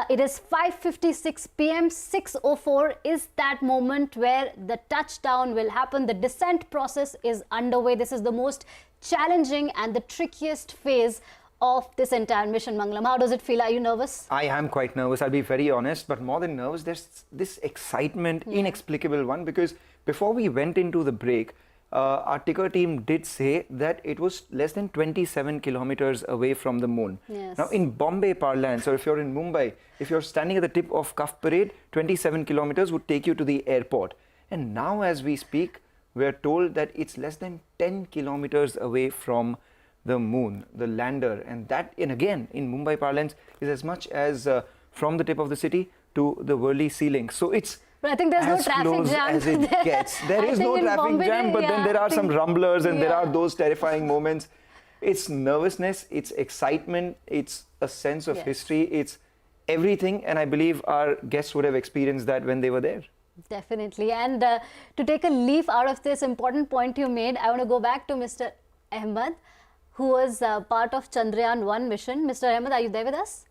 It is 5:56 p.m. 6:04 is that moment where the touchdown will happen. The descent process is underway. This is the most challenging and the trickiest phase of this entire mission. Mangalam, how does it feel? Are you nervous? I am quite nervous, I'll be very honest, but more than nervous, there's this excitement, inexplicable one, because before we went into the break, our ticker team did say that it was less than 27 kilometers away from the moon. Yes. Now, in Bombay parlance, or if you're in Mumbai, if you're standing at the tip of Cuff Parade, 27 kilometers would take you to the airport. And now, as we speak, we're told that it's less than 10 kilometers away from the moon, the lander. And that, and again, in Mumbai parlance, is as much as from the tip of the city to the Worli ceiling. So it's but I think there's no traffic jam. As it gets. There is no traffic jam, but then there are some rumblers and there are those terrifying moments. It's nervousness, it's excitement, it's a sense of history, it's everything. And I believe our guests would have experienced that when they were there. Definitely. And to take a leaf out of this important point you made, I want to go back to Mr. Ahmed, who was part of Chandrayaan-1 mission. Mr. Ahmed, are you there with us?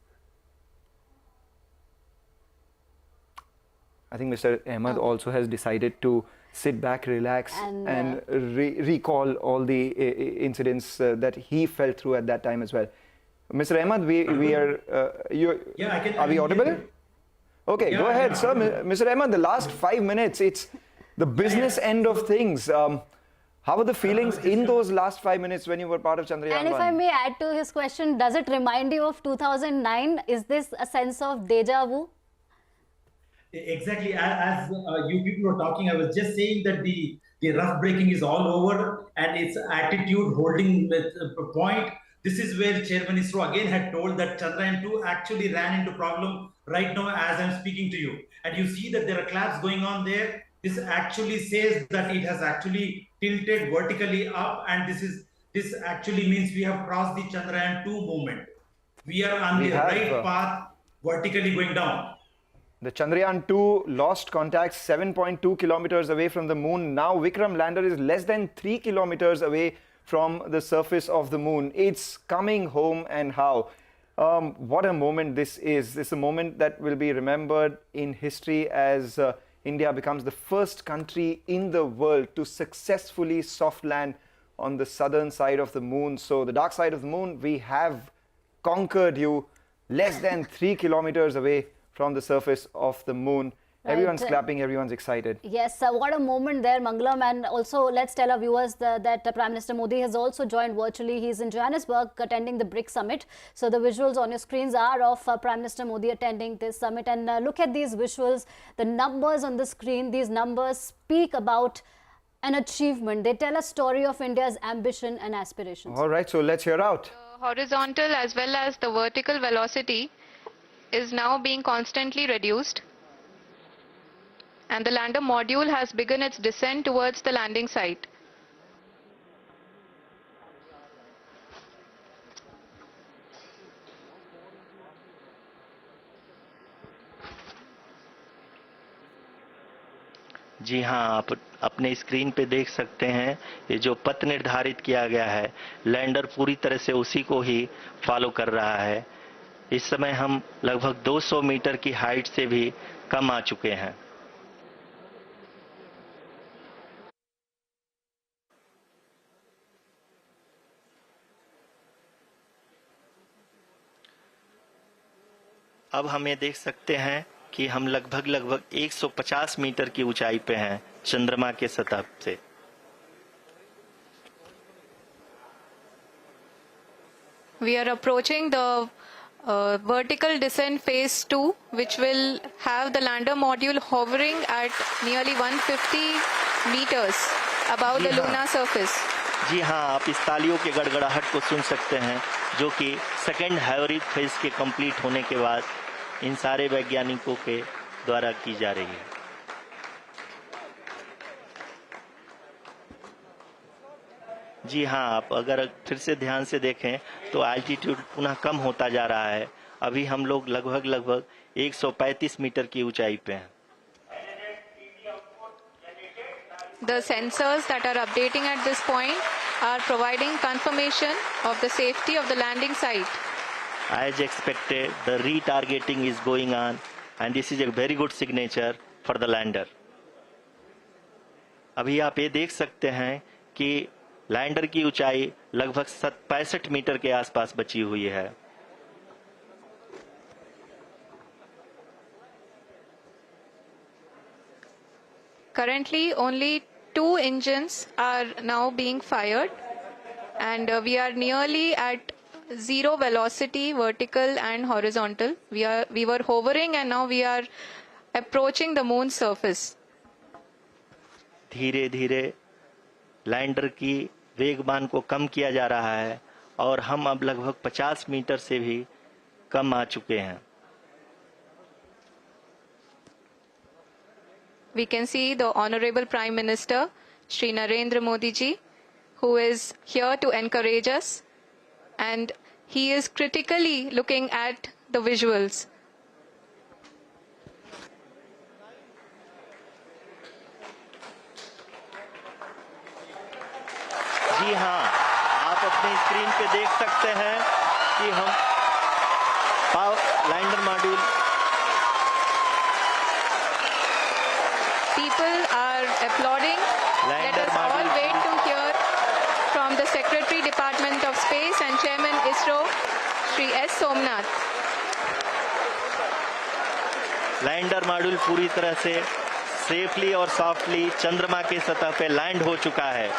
I think Mr. Ahmed also has decided to sit back, relax and recall all the incidents that he felt through at that time as well. Mr. Ahmed, we are, are we audible? Okay, go ahead, sir. Mr. Ahmed, the last 5 minutes, it's the business end of things. How were the feelings in those last 5 minutes when you were part of Chandrayaan-1? And if I may add to his question, does it remind you of 2009? Is this a sense of deja vu? Exactly. As you people were talking, I was just saying that the rough braking is all over and its attitude holding the point. This is where Chairman ISRO again had told that Chandrayaan-2 actually ran into problem right now as I'm speaking to you. And you see that there are claps going on there. This actually says that it has actually tilted vertically up, and this actually means we have crossed the Chandrayaan-2 movement. We are on the right path, vertically going down. The Chandrayaan-2 lost contact 7.2 kilometers away from the moon. Now Vikram lander is less than 3 kilometers away from the surface of the moon. It's coming home, and how? What a moment this is. This is a moment that will be remembered in history as India becomes the first country in the world to successfully soft land on the southern side of the moon. So the dark side of the moon, we have conquered you, less than 3 kilometers away from the surface of the moon. Right. Everyone's clapping, everyone's excited. Yes, what a moment there, Mangalam. And also, let's tell our viewers that Prime Minister Modi has also joined virtually. He's in Johannesburg attending the BRICS summit. So the visuals on your screens are of Prime Minister Modi attending this summit. And look at these visuals, the numbers on the screen. These numbers speak about an achievement. They tell a story of India's ambition and aspirations. All right, so let's hear out. The horizontal as well as the vertical velocity is now being constantly reduced, and the lander module has begun its descent towards the landing site. जी हाँ, आप अपने screen पे देख सकते हैं ये जो पथ निर्धारित किया गया है, लैंडर पूरी तरह से उसी को ही फॉलो कर रहा है। इस समय हम लगभग 200 मीटर की हाइट से भी कम आ चुके हैं। अब हम ये देख सकते हैं कि हम लगभग 150 मीटर की ऊंचाई पे हैं चंद्रमा के सतह से। We are approaching the vertical descent phase 2, which will have the lander module hovering at nearly 150 meters above the lunar surface. जी हाँ, आप इस तालियों के गड़गड़ाहट को सुन सकते हैं, जो कि सेकेंड हाइब्रिड फेज के कंप्लीट होने के बाद इन सारे वैज्ञानिकों के द्वारा की जा रही है। जी हाँ, आप अगर फिर से ध्यान से देखें तो एल्टीट्यूड पुनः कम होता जा रहा है। अभी हम लोग लगभग 135 मीटर की ऊंचाई पे हैं। The sensors that are updating at this point are providing confirmation of the safety of the landing site. As expected, the retargeting is going on, and this is a very good signature for the lander. अभी आप ये देख सकते हैं कि lander की ऊंचाई लगभग 65 मीटर के आसपास बची हुई है. Currently, only 2 engines are now being fired, and we are nearly at zero velocity, vertical and horizontal. We were hovering, and now we are approaching the moon's surface. धीरे धीरे लैंडर की वेगमान को कम किया जा रहा है और हम अब लगभग 50 मीटर से भी कम आ चुके हैं. We can see the Honorable Prime Minister, Shri Narendra Modi ji, who is here to encourage us, and he is critically looking at the visuals. जी हाँ, आप अपनी स्क्रीन पे देख सकते हैं कि हम lander module. People are applauding. Let us all wait to hear from the Secretary Department of Space and Chairman ISRO, Shri S. Somnath. Lander module पूरी तरह से सेफली और सॉफ्टली चंद्रमा के सतह पे लैंड हो चुका है.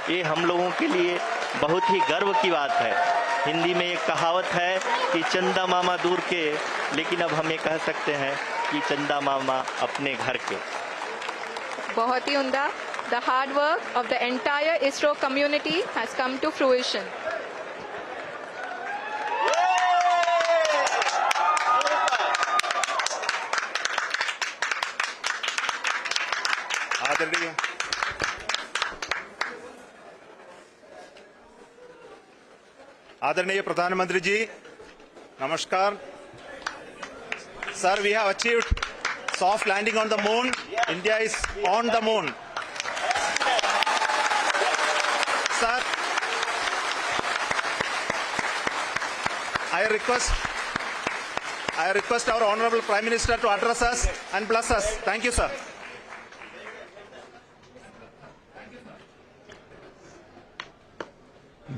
ये हम लोगों के लिए बहुत ही गर्व की बात है. हिंदी में एक कहावत है कि चंदा मामा दूर के, लेकिन अब हम ये कह सकते हैं कि चंदा मामा अपने घर के. बहुत ही उम्दा. The hard work of the entire ISRO community has come to fruition. आदरणीय प्रधानमंत्री जी, नमस्कार. Sir, we have achieved soft landing on the moon. India is on the moon. Sir, I request our Honorable Prime Minister to address us and bless us. Thank you, sir.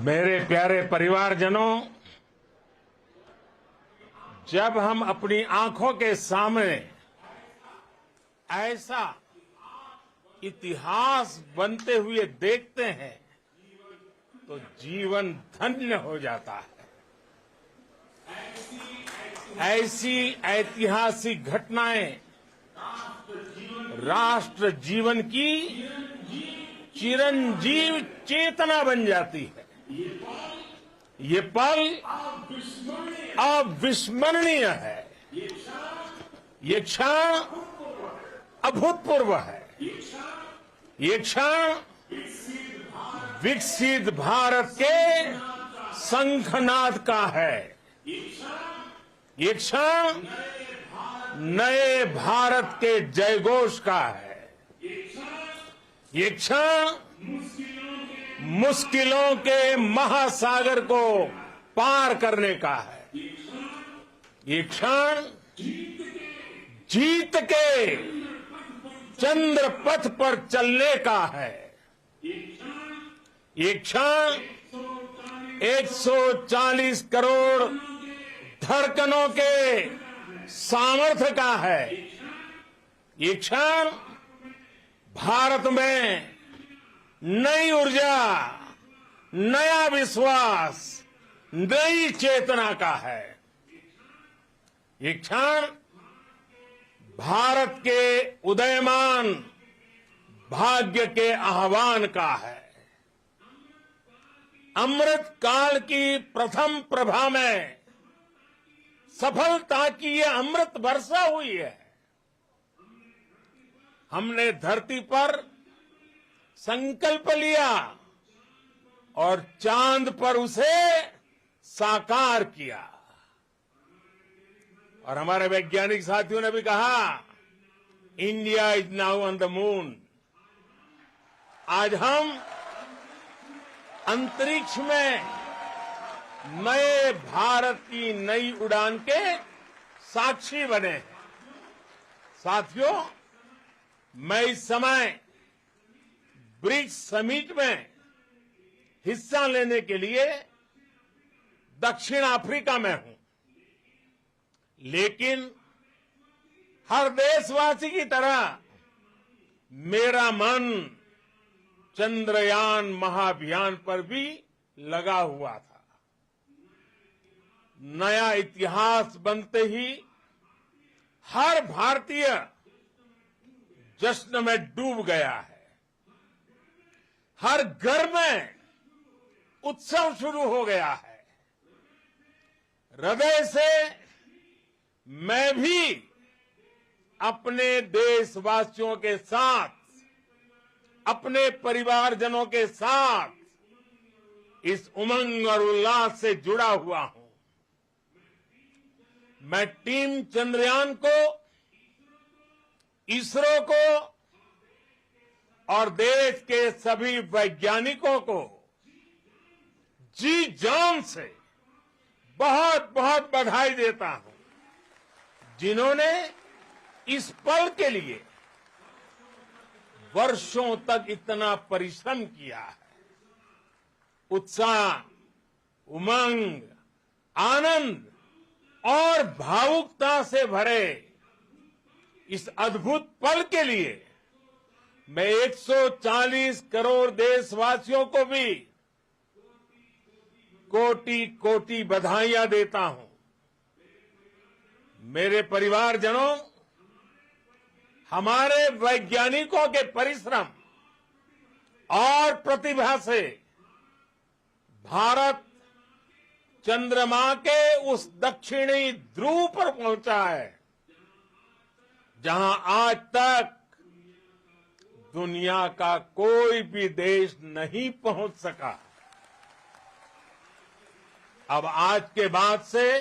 मेरे प्यारे परिवारजनों, जब हम अपनी आंखों के सामने ऐसा इतिहास बनते हुए देखते हैं तो जीवन धन्य हो जाता है. ऐसी ऐतिहासिक घटनाएं राष्ट्र जीवन की चिरंजीव चेतना बन जाती है. ये पल अविस्मरणीय है. ये क्षण अभूतपूर्व है. ये क्षण विकसित भारत के शंखनाद का है. ये क्षण नए भारत के जयघोष का है. ये क्षण मुश्किलों के महासागर को पार करने का है. ये क्षण जीत के चंद्र पथ पर चलने का है. ये क्षण 140 करोड़ धड़कनों के सामर्थ्य का है. ये क्षण भारत में नई ऊर्जा, नया विश्वास, नई चेतना का है. ये क्षण भारत के उदयमान भाग्य के आह्वान का है. अमृत काल की प्रथम प्रभा में सफलता की ये अमृत वर्षा हुई है. हमने धरती पर संकल्प लिया और चांद पर उसे साकार किया. और हमारे वैज्ञानिक साथियों ने भी कहा, India is now on the moon. आज हम अंतरिक्ष में नए भारत की नई उड़ान के साक्षी बने हैं। साथियों, मैं इस समय ब्रिक्स समिट में हिस्सा लेने के लिए दक्षिण अफ्रीका में हूं, लेकिन हर देशवासी की तरह मेरा मन चंद्रयान महाअभियान पर भी लगा हुआ था। नया इतिहास बनते ही हर भारतीय जश्न में डूब गया है। हर घर में उत्सव शुरू हो गया है। हृदय से मैं भी अपने देशवासियों के साथ, अपने परिवारजनों के साथ इस उमंग और उल्लास से जुड़ा हुआ हूं। मैं टीम चंद्रयान को, इसरो को और देश के सभी वैज्ञानिकों को जी जान से बहुत बहुत बधाई देता हूं, जिन्होंने इस पल के लिए वर्षों तक इतना परिश्रम किया है। उत्साह, उमंग, आनंद और भावुकता से भरे इस अद्भुत पल के लिए मैं 140 करोड़ देशवासियों को भी कोटि कोटि बधाइयां देता हूं। मेरे परिवारजनों, हमारे वैज्ञानिकों के परिश्रम और प्रतिभा से भारत चंद्रमा के उस दक्षिणी ध्रुव पर पहुंचा है, जहां आज तक दुनिया का कोई भी देश नहीं पहुंच सका। अब आज के बाद से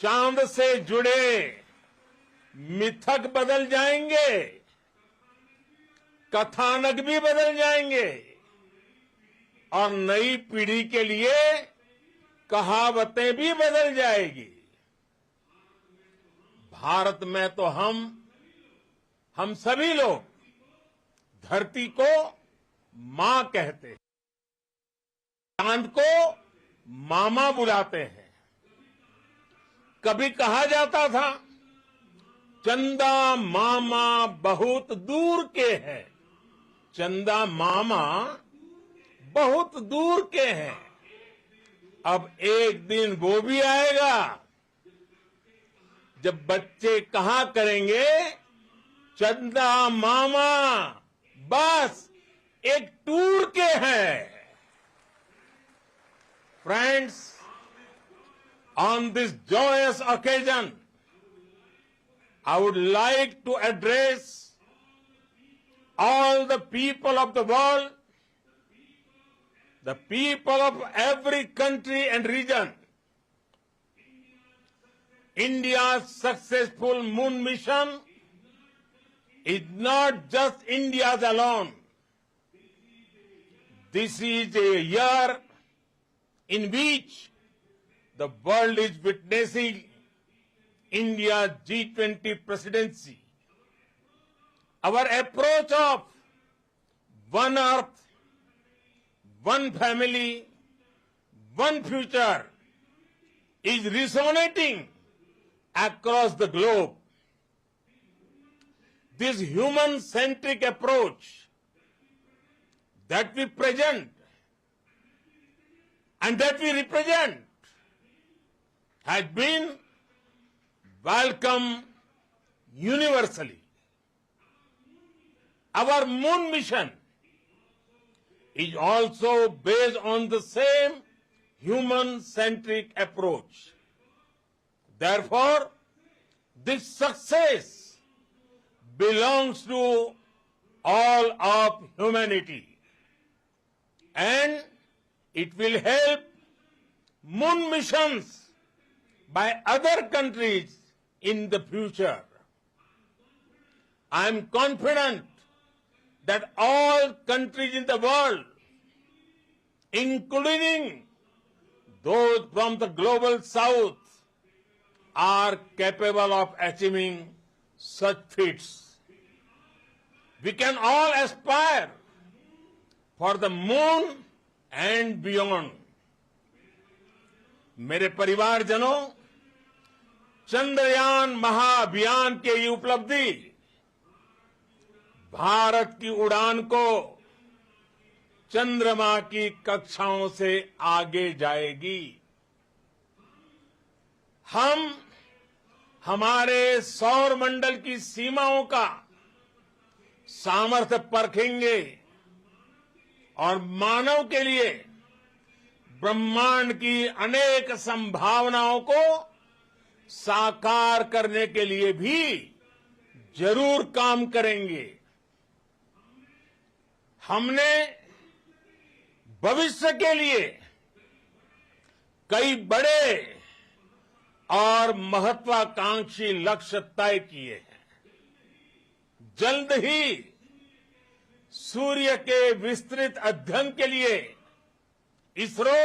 चांद से जुड़े मिथक बदल जाएंगे, कथानक भी बदल जाएंगे और नई पीढ़ी के लिए कहावतें भी बदल जाएगी। भारत में तो हम सभी लोग धरती को मां कहते हैं, चांद को मामा बुलाते हैं। कभी कहा जाता था चंदा मामा बहुत दूर के हैं। चंदा मामा बहुत दूर के हैं। अब एक दिन वो भी आएगा जब बच्चे कहा करेंगे चंदा मामा बस एक टूर के हैं। Friends, on this joyous occasion, I would like to address all the people of the world, the people of every country and region. India's successful moon mission is not just India's alone. This is a year in which the world is witnessing India's G20 presidency. Our approach of one earth, one family, one future is resonating across the globe. This human-centric approach that we present and that we represent has been welcomed universally. Our moon mission is also based on the same human-centric approach. Therefore, this success belongs to all of humanity, and it will help moon missions by other countries in the future. I am confident that all countries in the world including those from the global south, are capable of achieving such feats. We can all aspire for the moon and beyond. मेरे परिवारजनों, चंद्रयान महाअभियान के ये उपलब्धि भारत की उड़ान को चंद्रमा की कक्षाओं से आगे जाएगी। हम हमारे सौर मंडल की सीमाओं का सामर्थ्य परखेंगे और मानव के लिए ब्रह्मांड की अनेक संभावनाओं को साकार करने के लिए भी जरूर काम करेंगे। हमने भविष्य के लिए कई बड़े और महत्वाकांक्षी लक्ष्य तय किए हैं। जल्द ही सूर्य के विस्तृत अध्ययन के लिए ISRO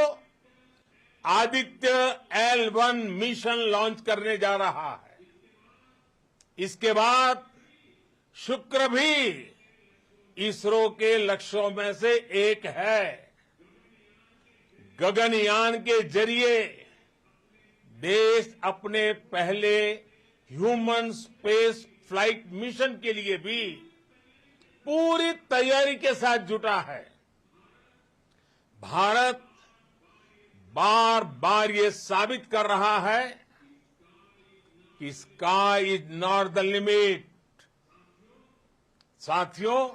Aditya L1 mission launch करने जा रहा है। इसके बाद शुक्र भी इसरो के लक्ष्यों में से एक है। गगनयान के जरिए देश अपने पहले ह्यूमन स्पेस फ्लाइट मिशन के लिए भी पूरी तैयारी के साथ जुटा है। भारत बार बार ये साबित कर रहा है कि sky is not the limit. साथियों,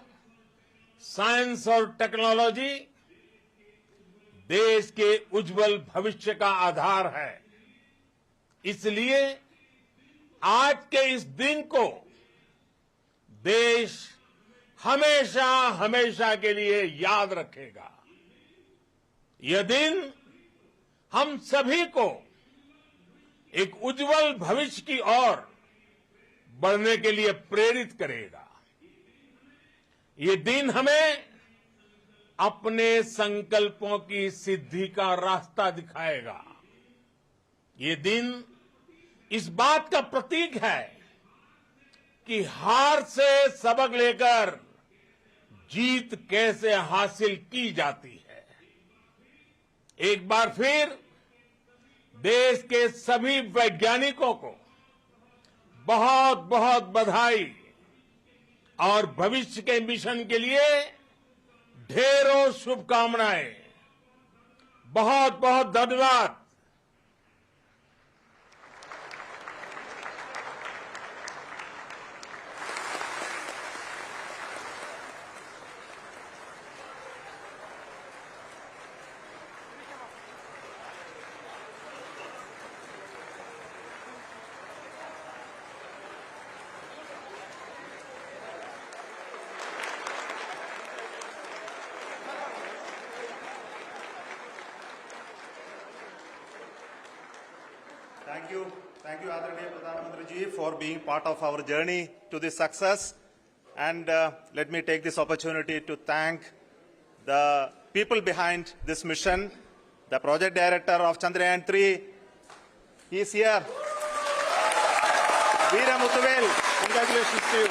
साइंस और टेक्नोलॉजी देश के उज्जवल भविष्य का आधार है। इसलिए आज के इस दिन को देश हमेशा हमेशा के लिए याद रखेगा। यह दिन हम सभी को एक उज्जवल भविष्य की ओर बढ़ने के लिए प्रेरित करेगा। ये दिन हमें अपने संकल्पों की सिद्धि का रास्ता दिखाएगा। ये दिन इस बात का प्रतीक है कि हार से सबक लेकर जीत कैसे हासिल की जाती है। एक बार फिर देश के सभी वैज्ञानिकों को बहुत बहुत बधाई और भविष्य के मिशन के लिए ढेरों शुभकामनाएं। बहुत बहुत धन्यवाद। Thank you, Adharaniya Pradhan Mantri ji, for being part of our journey to this success. And let me take this opportunity to thank the people behind this mission, the project director of Chandrayaan-3. He is here. Veera Muthuvel, congratulations to you.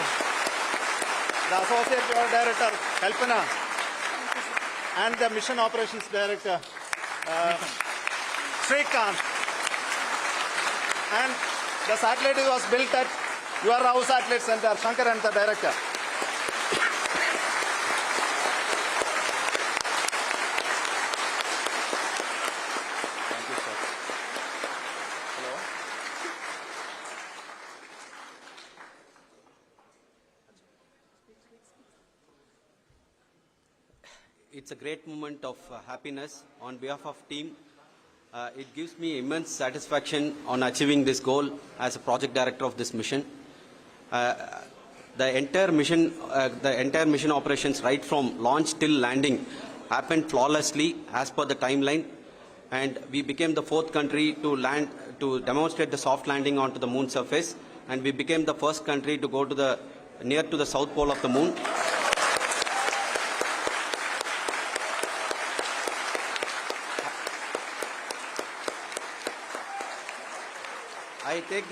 The associate project director, Kalpana, and the mission operations director, Srikanth. And the satellite was built at your house satellite center, Shankar and the director. Thank you, sir. Hello. It's a great moment of happiness on behalf of team. It gives me immense satisfaction on achieving this goal as a project director of this mission. The entire mission operations, right from launch till landing, happened flawlessly as per the timeline, and we became the 4th country to demonstrate the soft landing onto the moon surface, and we became the first country to go to near to the south pole of the moon. I take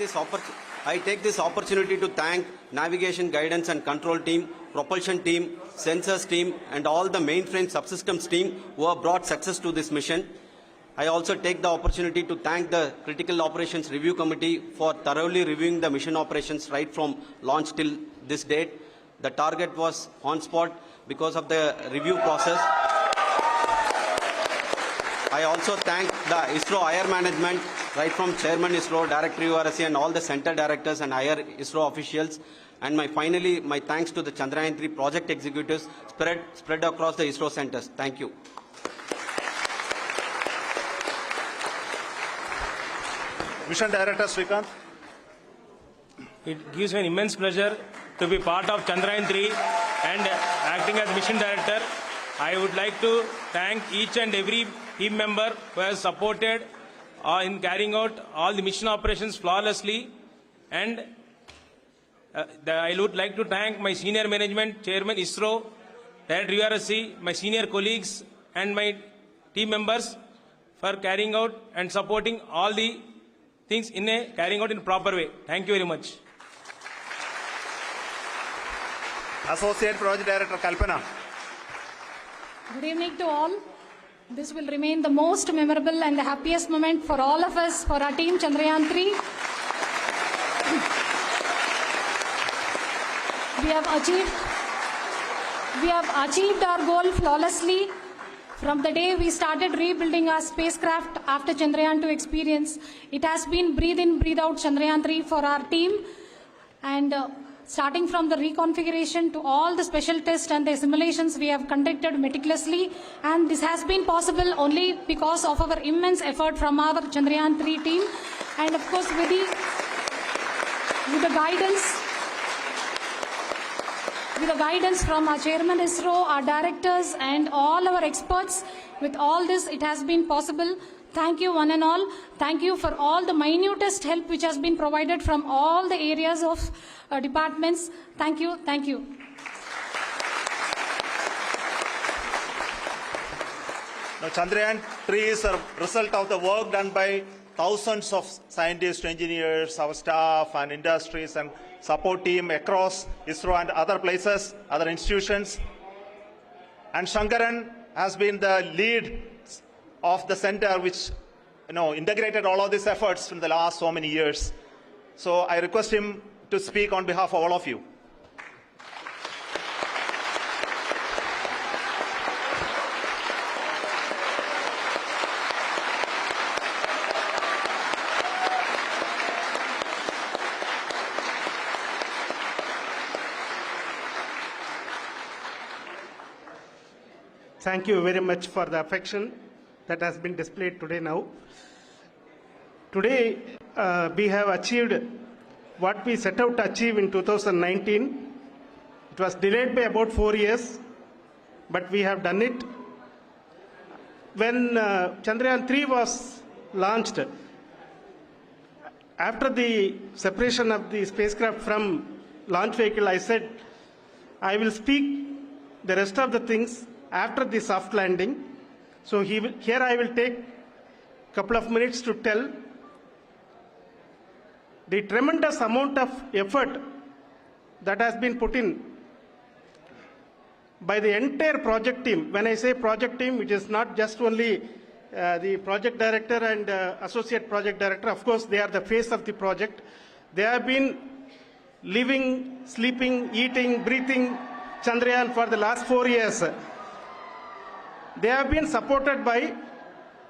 this opportunity to thank navigation, guidance and control team, propulsion team, sensors team and all the mainframe subsystems team who have brought success to this mission. I also take the opportunity to thank the Critical Operations Review Committee for thoroughly reviewing the mission operations right from launch till this date. The target was on spot because of the review process. I also thank the ISRO higher management, right from Chairman ISRO, Director URSC and all the center directors and higher ISRO officials. And finally, my thanks to the Chandrayaan-3 project executives spread across the ISRO centers. Thank you. Mission Director Srikanth. It gives me an immense pleasure to be part of Chandrayaan-3 and acting as Mission Director. I would like to thank each and every team member who has supported in carrying out all the mission operations flawlessly. And I would like to thank my senior management, Chairman ISRO, Director URSC, my senior colleagues and my team members for carrying out and supporting all the things carrying out in a proper way. Thank you very much. Associate Project Director Kalpana. Good evening to all. This will remain the most memorable and the happiest moment for all of us, for our team Chandrayaan-3. We have achieved our goal flawlessly. From the day we started rebuilding our spacecraft after Chandrayaan-2 experience, it has been breathe in, breathe out Chandrayaan-3 for our team. And starting from the reconfiguration to all the special tests and the simulations we have conducted meticulously. And this has been possible only because of our immense effort from our Chandrayaan-3 team. And of course, with the guidance from our Chairman ISRO, our directors and all our experts, with all this it has been possible. Thank you one and all. Thank you for all the minutest help which has been provided from all the areas of departments. Thank you. Thank you. Now, Chandrayaan-3 is a result of the work done by thousands of scientists, engineers, our staff and industries and support team across ISRO and other places, other institutions. And Shankaran has been the lead of the center which integrated all of these efforts in the last so many years. So I request him to speak on behalf of all of you. Thank you very much for the affection that has been displayed today now. Today, we have achieved what we set out to achieve in 2019. It was delayed by about 4 years, but we have done it. When Chandrayaan-3 was launched, after the separation of the spacecraft from launch vehicle, I said, I will speak the rest of the things after the soft landing. So here I will take a couple of minutes to tell the tremendous amount of effort that has been put in by the entire project team. When I say project team, it is not just only the project director and associate project director. Of course, they are the face of the project. They have been living, sleeping, eating, breathing Chandrayaan for the last 4 years. They have been supported by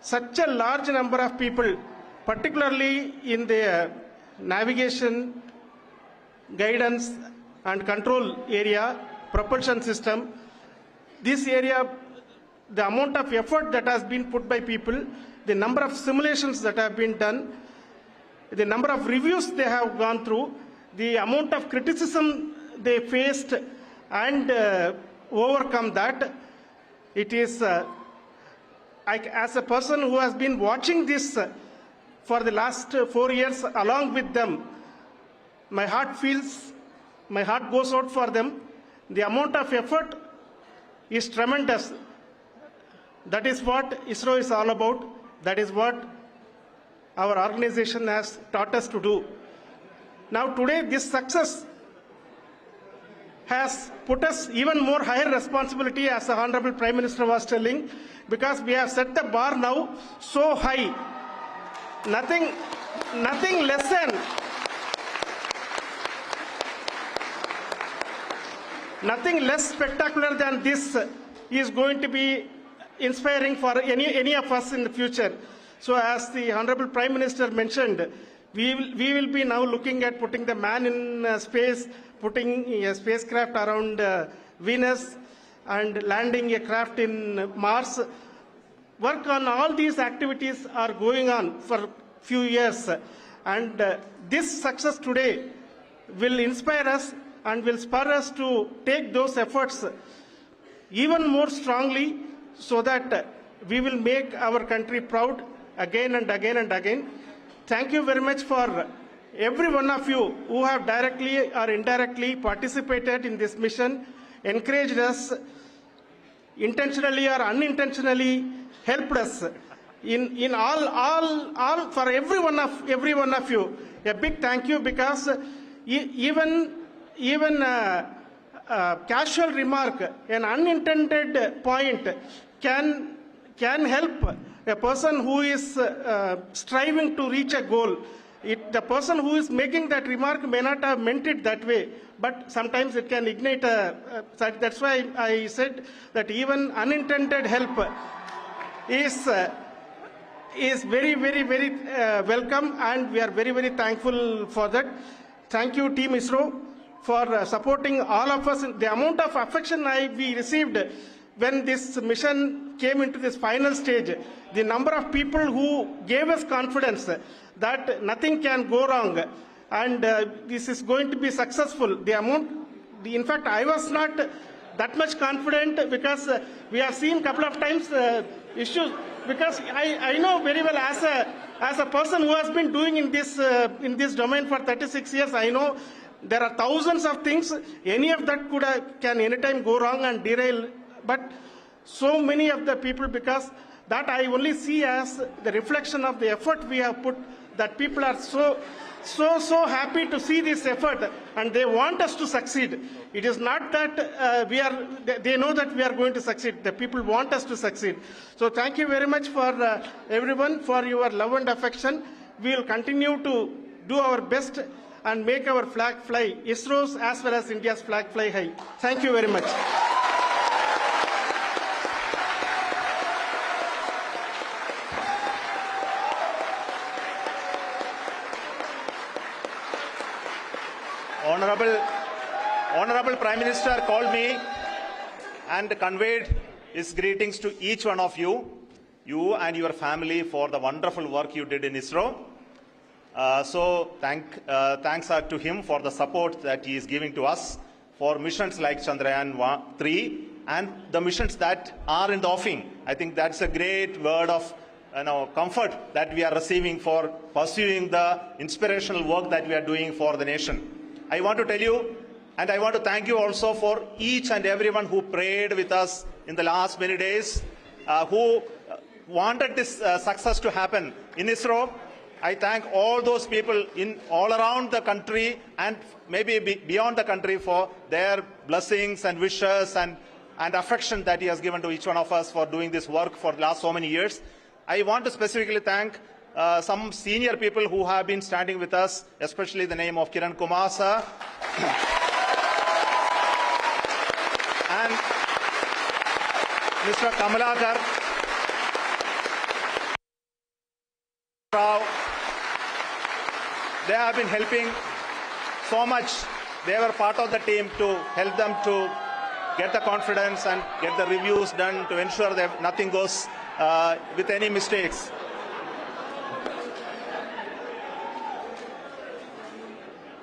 such a large number of people, particularly in the navigation, guidance and control area, propulsion system. This area, the amount of effort that has been put by people, the number of simulations that have been done, the number of reviews they have gone through, the amount of criticism they faced and overcome that. It is, as a person who has been watching this for the last 4 years along with them, my heart goes out for them. The amount of effort is tremendous. That is what ISRO is all about. That is what our organization has taught us to do. Now today this success has put us even more higher responsibility, as the Honorable Prime Minister was telling, because we have set the bar now so high. Nothing less spectacular than this is going to be inspiring for any of us in the future. So as the Honorable Prime Minister mentioned, we will be now looking at putting the man in space, putting a spacecraft around Venus and landing a craft in Mars. Work on all these activities are going on for few years, and this success today will inspire us and will spur us to take those efforts even more strongly, so that we will make our country proud again and again and again. Thank you very much for every one of you who have directly or indirectly participated in this mission, encouraged us, intentionally or unintentionally helped us in all for every one of you. A big thank you, because even casual remark, an unintended point can help a person who is striving to reach a goal. The person who is making that remark may not have meant it that way, but sometimes it can ignite that's why I said that even unintended help is very, very, very welcome, and we are very, very thankful for that. Thank you, Team ISRO, for supporting all of us. The amount of affection we received when this mission came into this final stage, the number of people who gave us confidence that nothing can go wrong and this is going to be successful. In fact, I was not that much confident, because we have seen a couple of times issues. Because I know very well, as a person who has been doing in this domain for 36 years, I know there are thousands of things. Any of that can anytime go wrong and derail. But so many of the people, because that I only see as the reflection of the effort we have put, that people are so happy to see this effort, and they want us to succeed. It is not that they know that we are going to succeed. The people want us to succeed. So thank you very much for everyone, for your love and affection. We will continue to do our best and make our flag fly, ISRO's as well as India's flag fly high. Thank you very much. Honorable Prime Minister called me and conveyed his greetings to each one of you and your family, for the wonderful work you did in ISRO. So thanks to him for the support that he is giving to us for missions like Chandrayaan-3 and the missions that are in the offing. I think that's a great word of comfort that we are receiving for pursuing the inspirational work that we are doing for the nation. I want to tell you, and I want to thank you also for each and everyone who prayed with us in the last many days, who wanted this success to happen in ISRO. I thank all those people all around the country and maybe beyond the country for their blessings and wishes and affection that he has given to each one of us for doing this work for the last so many years. I want to specifically thank some senior people who have been standing with us, especially the name of Kiran Kumar sir and Mr. Kamalakar Rao. They have been helping so much. They were part of the team to help them to get the confidence and get the reviews done to ensure that nothing goes with any mistakes.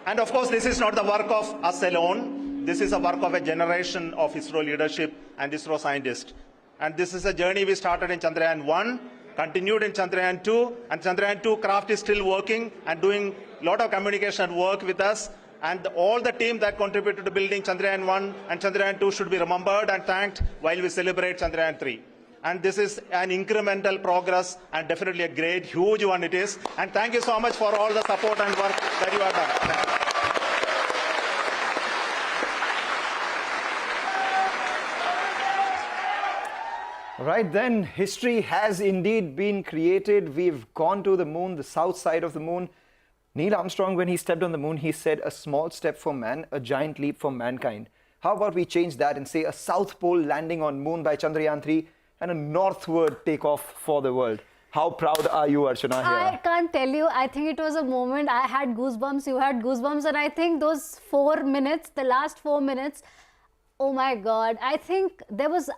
And of course, this is not the work of us alone. This is a work of a generation of ISRO leadership and ISRO scientists. And this is a journey we started in Chandrayaan-1, continued in Chandrayaan-2, and Chandrayaan-2 craft is still working and doing a lot of communication work with us. And all the team that contributed to building Chandrayaan-1 and Chandrayaan-2 should be remembered and thanked while we celebrate Chandrayaan-3. And this is an incremental progress and definitely a great, huge one it is. And thank you so much for all the support and work that you have done. Thank you. Right then, history has indeed been created. We've gone to the moon, the south side of the moon. Neil Armstrong, when he stepped on the moon, he said, a small step for man, a giant leap for mankind. How about we change that and say a South Pole landing on moon by Chandrayaan-3 and a northward takeoff for the world? How proud are you, Archana, here? I can't tell you. I think it was a moment. I had goosebumps, you had goosebumps. And I think those 4 minutes, the last 4 minutes, oh my God, I think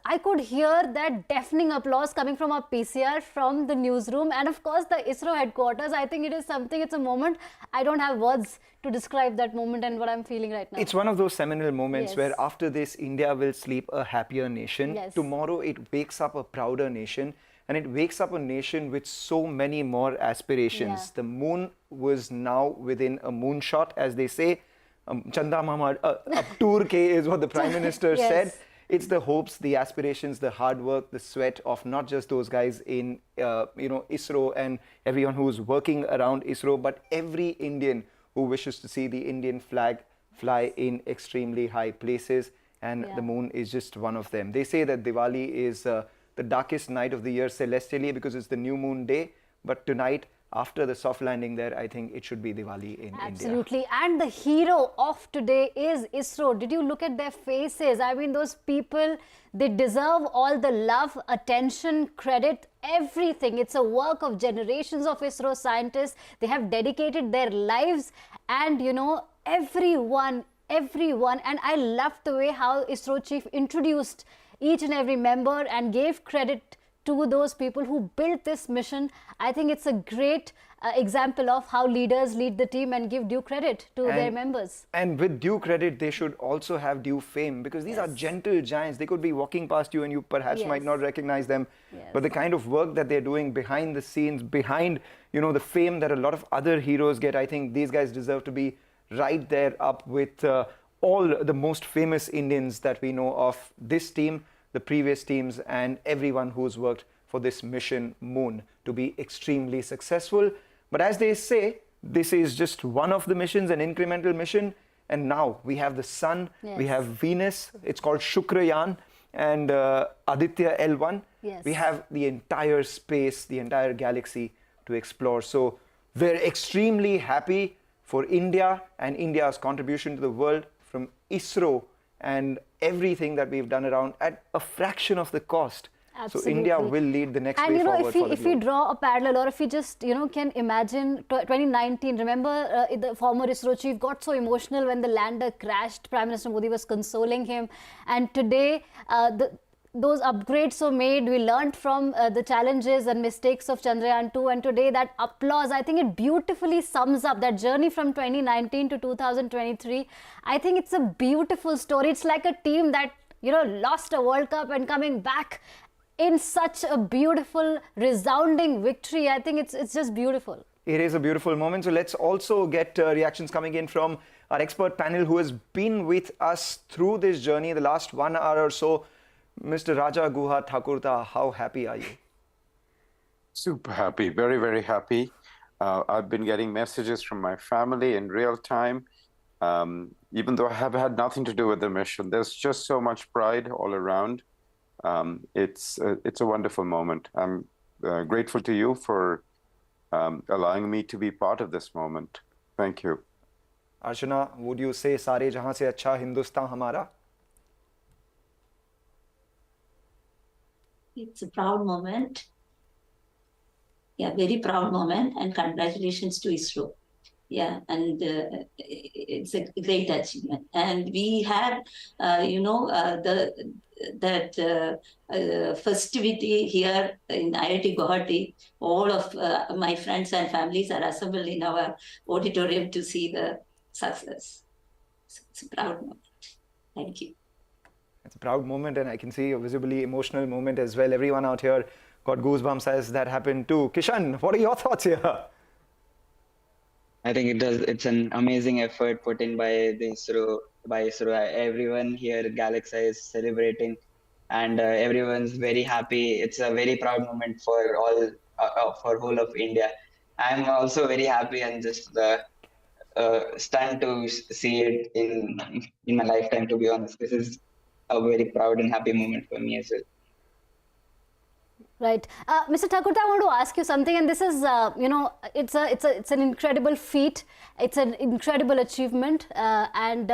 I could hear that deafening applause coming from our PCR, from the newsroom, and of course the ISRO headquarters. I think it is something, it's a moment. I don't have words to describe that moment and what I'm feeling right now. It's one of those seminal moments Yes. where after this, India will sleep a happier nation. Yes. Tomorrow, it wakes up a prouder nation. And it wakes up a nation with so many more aspirations. Yeah. The moon was now within a moonshot, as they say. Chanda Mama up tour ke is what the Prime Minister Yes. said. It's the hopes, the aspirations, the hard work, the sweat of not just those guys in ISRO and everyone who's working around ISRO, but every Indian who wishes to see the Indian flag fly in extremely high places. And the moon is just one of them. They say that Diwali is the darkest night of the year celestially because it's the new moon day. But tonight, after the soft landing there, I think it should be Diwali in India. Absolutely. And the hero of today is ISRO. Did you look at their faces? I mean, those people, they deserve all the love, attention, credit, everything. It's a work of generations of ISRO scientists. They have dedicated their lives and, you know, everyone. And I loved the way how ISRO chief introduced each and every member and gave credit to those people who built this mission. I think it's a great example of how leaders lead the team and give due credit to their members. And with due credit, they should also have due fame because these are gentle giants. They could be walking past you and you perhaps might not recognize them. But the kind of work that they're doing behind the scenes, behind, you know, the fame that a lot of other heroes get, I think these guys deserve to be right there up with all the most famous Indians that we know of, this team, the previous teams, and everyone who's worked for this mission moon to be extremely successful. But as they say, this is just one of the missions, an incremental mission. And now we have the sun, we have Venus, it's called Shukrayaan, and Aditya L1. We have the entire space, the entire galaxy to explore. So we're extremely happy for India and India's contribution to the world from ISRO and everything that we've done around at a fraction of the cost. Absolutely. So India will lead the next and way forward for the if we draw a parallel, or if we just can imagine 2019, remember the former ISRO chief got so emotional when the lander crashed. Prime Minister Modi was consoling him, and today those upgrades were made. We learned from the challenges and mistakes of Chandrayaan-2, and today that applause, I think it beautifully sums up that journey from 2019 to 2023. I think it's a beautiful story. It's like a team that lost a World Cup and coming back in such a beautiful, resounding victory. I think it's just beautiful. It is a beautiful moment. So let's also get reactions coming in from our expert panel who has been with us through this journey the last 1 hour or so. Mr. Raja Guha Thakurta, how happy are you? Super happy, very, very happy. I've been getting messages from my family in real time. Even though I have had nothing to do with the mission, there's just so much pride all around. It's a wonderful moment. I'm grateful to you for allowing me to be part of this moment. Thank you. Archana, would you say Sare Jahan Se Acha Hindustan Hamara? It's a proud moment. Yeah, very proud moment, and congratulations to ISRO. Yeah, and it's a great achievement. And we had, that festivity here in IIT Guwahati. All of my friends and families are assembled in our auditorium to see the success. So it's a proud moment. Thank you. It's a proud moment, and I can see a visibly emotional moment as well. Everyone out here got goosebumps as that happened too. Kishan, what are your thoughts here? I think it's an amazing effort put in by ISRO. Everyone here at GalaxEye is celebrating and everyone's very happy. It's a very proud moment for all, for whole of India. I'm also very happy and just stunned to see it in my lifetime. To be honest, this is a very proud and happy moment for me as well. Right, Mr. Thakur, I want to ask you something, and this is, you know, it's an incredible feat, it's an incredible achievement, and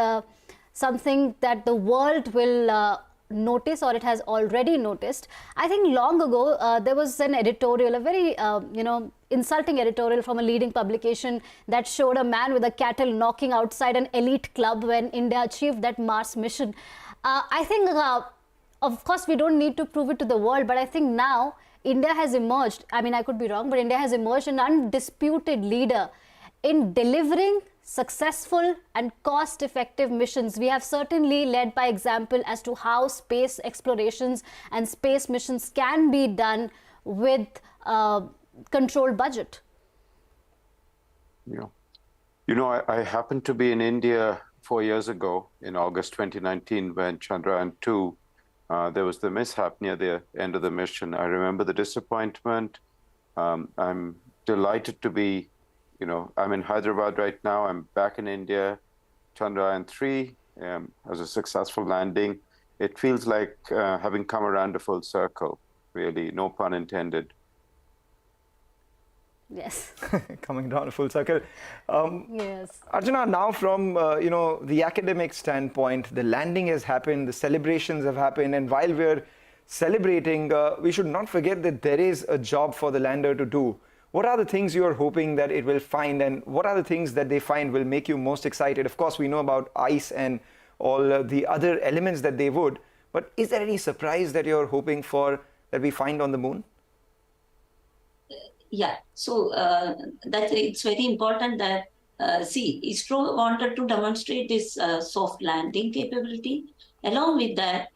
something that the world will notice, or it has already noticed. I think long ago there was an editorial, a very you know, insulting editorial from a leading publication that showed a man with a kettle knocking outside an elite club when India achieved that Mars mission. I think. Of course, we don't need to prove it to the world, but I think now India has emerged, I mean, I could be wrong, but India has emerged an undisputed leader in delivering successful and cost-effective missions. We have certainly led by example as to how space explorations and space missions can be done with controlled budget. Yeah. You know, I happened to be in India 4 years ago in August 2019 when Chandrayaan-2 there was the mishap near the end of the mission. I remember the disappointment. I'm delighted to be, you know, I'm in Hyderabad right now. I'm back in India. Chandrayaan-3 was a successful landing. It feels like having come around a full circle, really, no pun intended. Yes. Coming down a full circle. Yes. Archana, now from you know, the academic standpoint, the landing has happened, the celebrations have happened, and while we're celebrating, we should not forget that there is a job for the lander to do. What are the things you are hoping that it will find, and what are the things that they find will make you most excited? Of course, we know about ice and all the other elements that they would, but is there any surprise that you're hoping for that we find on the moon? Yeah, so that it's very important that, see, ISRO wanted to demonstrate this soft landing capability. Along with that,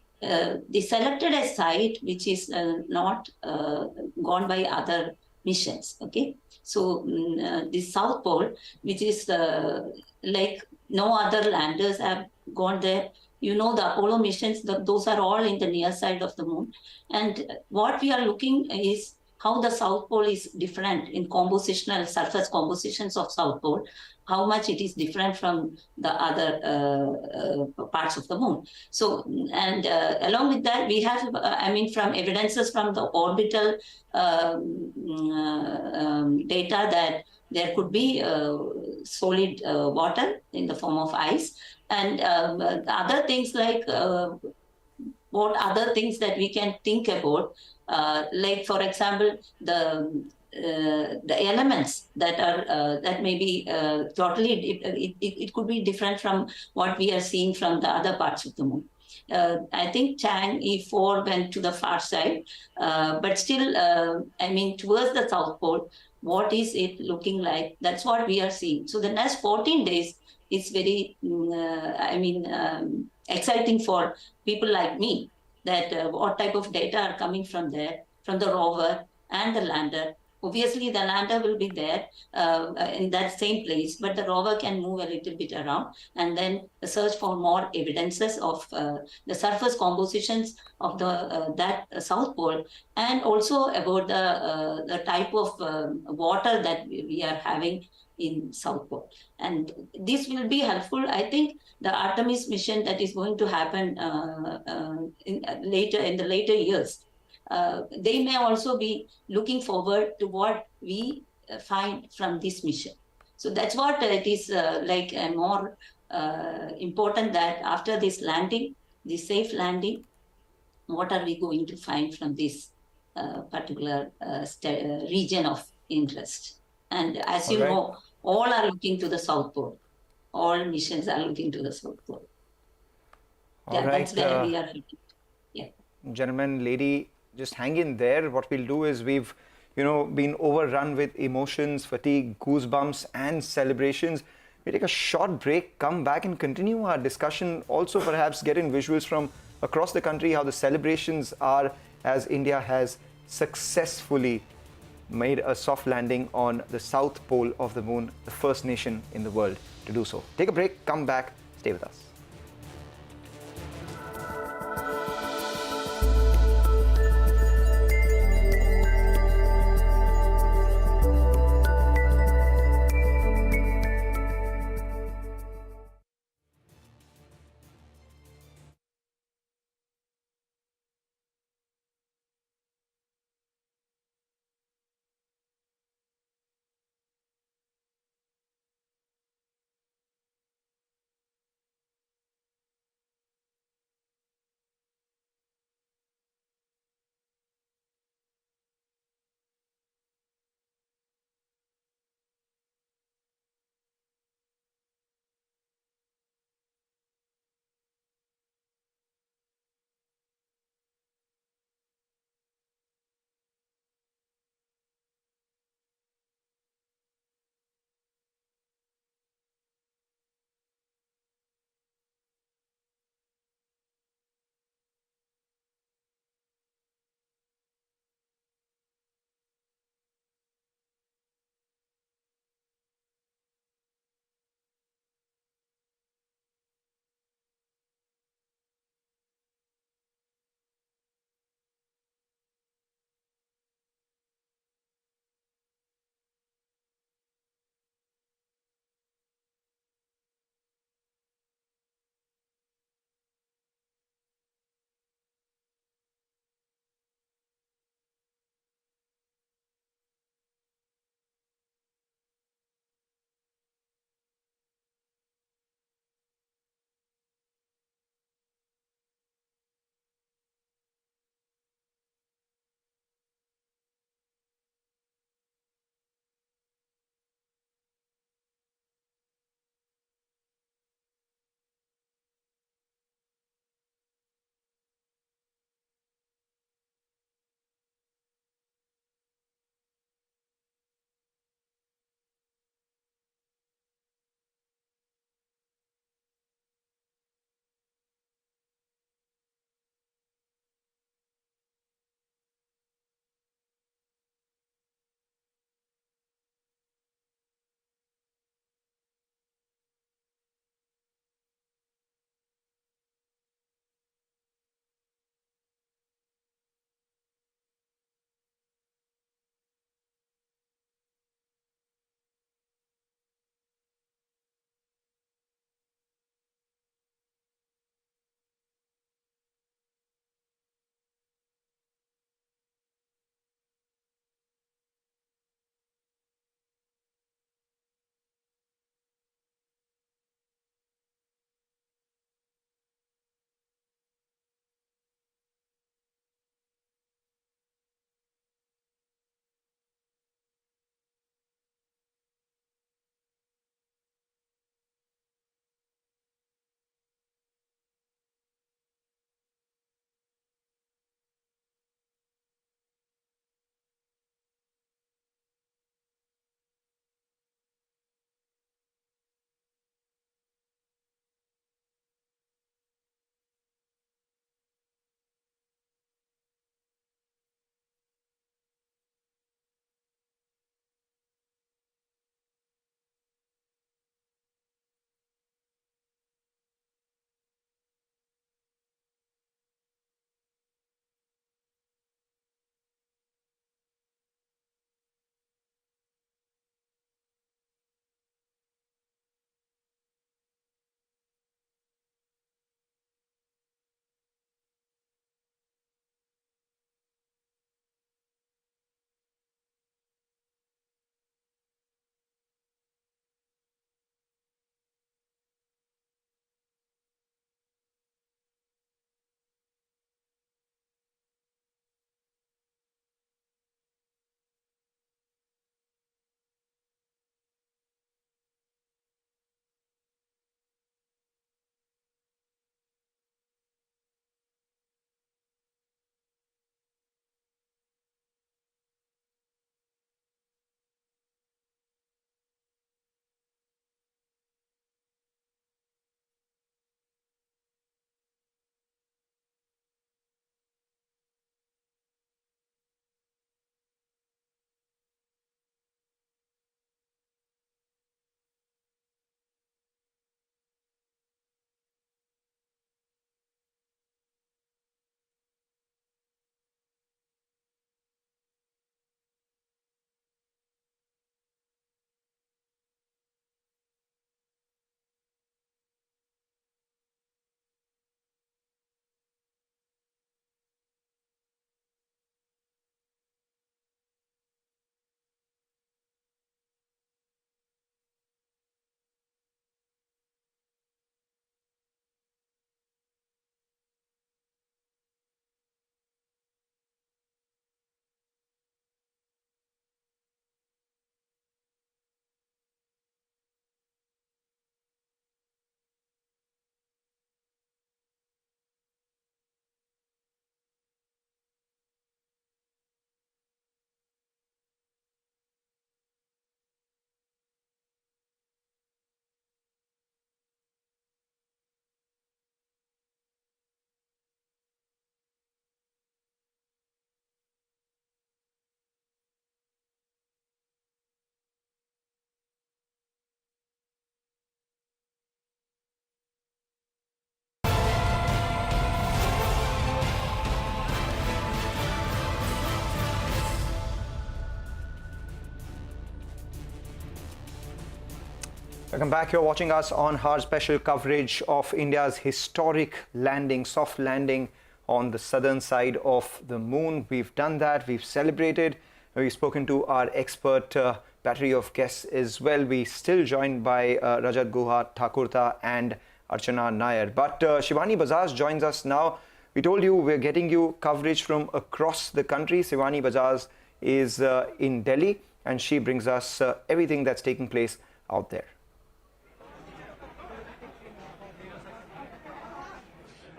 they selected a site which is not gone by other missions, okay? So the South Pole, which is like no other landers have gone there. You know, the Apollo missions, those are all in the near side of the moon. And what we are looking is how the South Pole is different in compositional surface compositions of South Pole, how much it is different from the other parts of the moon. So, and along with that, we have, I mean, from evidences from the orbital data that there could be solid water in the form of ice. And other things like what other things that we can think about, like, for example, the elements that are that may be totally, it could be different from what we are seeing from the other parts of the moon. I think Chang'e 4 went to the far side, but still, I mean, towards the South Pole, what is it looking like? That's what we are seeing. So the next 14 days is very, I mean, exciting for people like me, that what type of data are coming from there, from the rover and the lander. Obviously, the lander will be there in that same place, but the rover can move a little bit around and then search for more evidences of the surface compositions of the that South Pole, and also about the type of water that we are having in South Pole. And this will be helpful. I think the Artemis mission that is going to happen in the later years, they may also be looking forward to what we find from this mission. So that's what it is like more important, that after this landing, the safe landing, what are we going to find from this particular region of interest? And as you know, all are looking to the South Pole. All missions are looking to the South Pole. Yeah, that's where we are looking. Yeah. Gentlemen, lady, just hang in there. What we'll do is we've, you know, been overrun with emotions, fatigue, goosebumps, and celebrations. We take a short break, come back and continue our discussion. Also, perhaps get in visuals from across the country how the celebrations are as India has successfully made a soft landing on the South Pole of the moon, the first nation in the world to do so. Take a break, come back, stay with us. Welcome back. You're watching us on our special coverage of India's historic landing, soft landing on the southern side of the moon. We've done that. We've celebrated. We've spoken to our expert battery of guests as well. We're still joined by Rajat Guwahati and Archana Nair. But Shivani Bajaj joins us now. We told you we're getting you coverage from across the country. Shivani Bajaj is in Delhi, and she brings us everything that's taking place out there.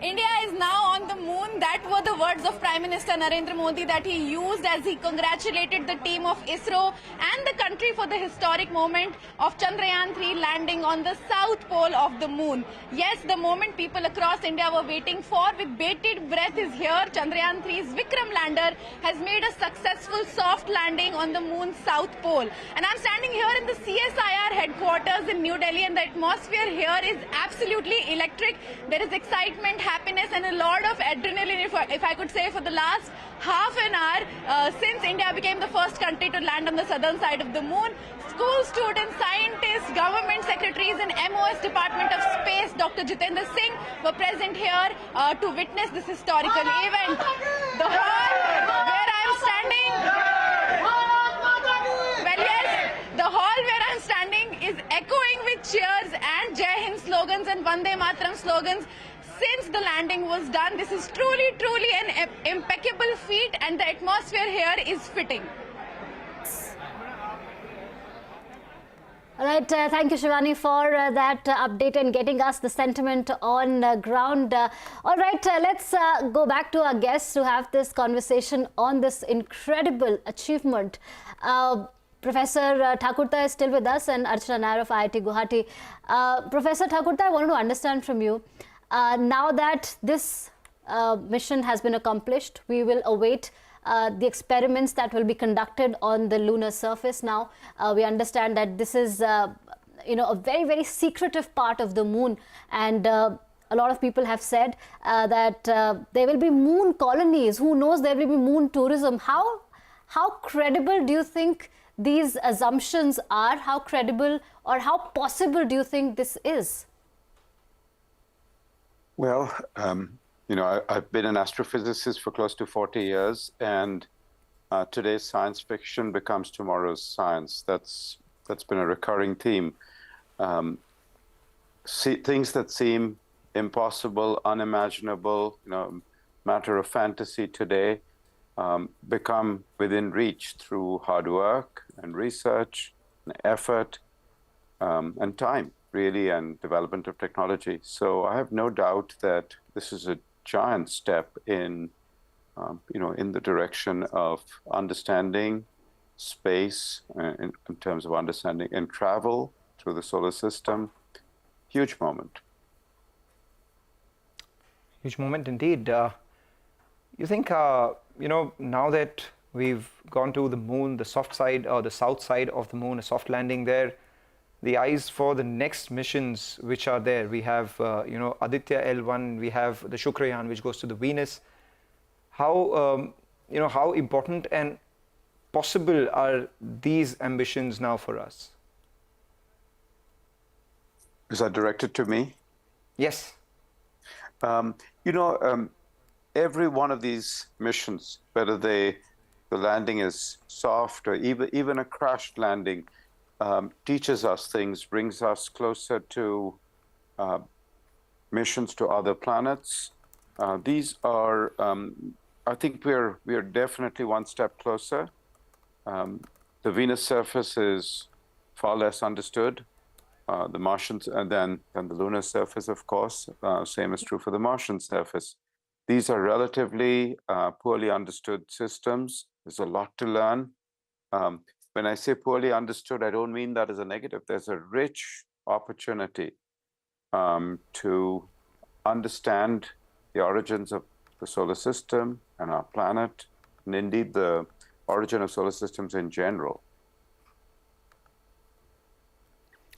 India is now on the moon. That were the words of Prime Minister Narendra Modi that he used as he congratulated the team of ISRO and the country for the historic moment of Chandrayaan-3 landing on the south pole of the moon. Yes, the moment people across India were waiting for with bated breath is here. Chandrayaan-3's Vikram lander has made a successful soft landing on the moon's south pole. And I'm standing here in the CSIR headquarters in New Delhi, and the atmosphere here is absolutely electric. There is excitement, happiness and a lot of adrenaline, if I could say, for the last half an hour since India became the first country to land on the southern side of the moon. School students, scientists, government secretaries and MOS Department of Space, Dr. Jitendra Singh, were present here to witness this historical event. The hall where I am standing, well, yes, the hall where I am standing is echoing with cheers and Jai Hind slogans and Vande Mataram slogans. Since the landing was done, this is truly an impeccable feat, and the atmosphere here is fitting. All right, thank you, Shivani, for that update and getting us the sentiment on ground. All right, let's go back to our guests to have this conversation on this incredible achievement. Professor Thakurta is still with us, and Archana Nair of IIT Guwahati. Professor Thakurta, I wanted to understand from you, now that this mission has been accomplished, we will await the experiments that will be conducted on the lunar surface. Now we understand that this is a very secretive part of the moon, and a lot of people have said that there will be moon colonies. Who knows, there will be moon tourism. How credible do you think these assumptions are? How credible or how possible do you think this is? Well, I've been an astrophysicist for close to 40 years, and today's science fiction becomes tomorrow's science. That's been a recurring theme. Things that seem impossible, unimaginable, matter of fantasy today, become within reach through hard work and research and effort and time, really, and development of technology. So I have no doubt that this is a giant step in the direction of understanding space, in terms of understanding and travel through the solar system. Huge moment. Huge moment indeed. You think, now that we've gone to the moon, the soft side or the south side of the moon, a soft landing there, the eyes for the next missions which are there. We have, Aditya L1, we have the Shukrayaan, which goes to the Venus. How important and possible are these ambitions now for us? Is that directed to me? Yes. Every one of these missions, whether the landing is soft or even a crashed landing, teaches us things, brings us closer to missions to other planets. These are, I think we're definitely one step closer. The Venus surface is far less understood. The Martians, and then the lunar surface, of course. Same is true for the Martian surface. These are relatively poorly understood systems. There's a lot to learn. When I say poorly understood, I don't mean that as a negative. There's a rich opportunity to understand the origins of the solar system and our planet, and indeed the origin of solar systems in general.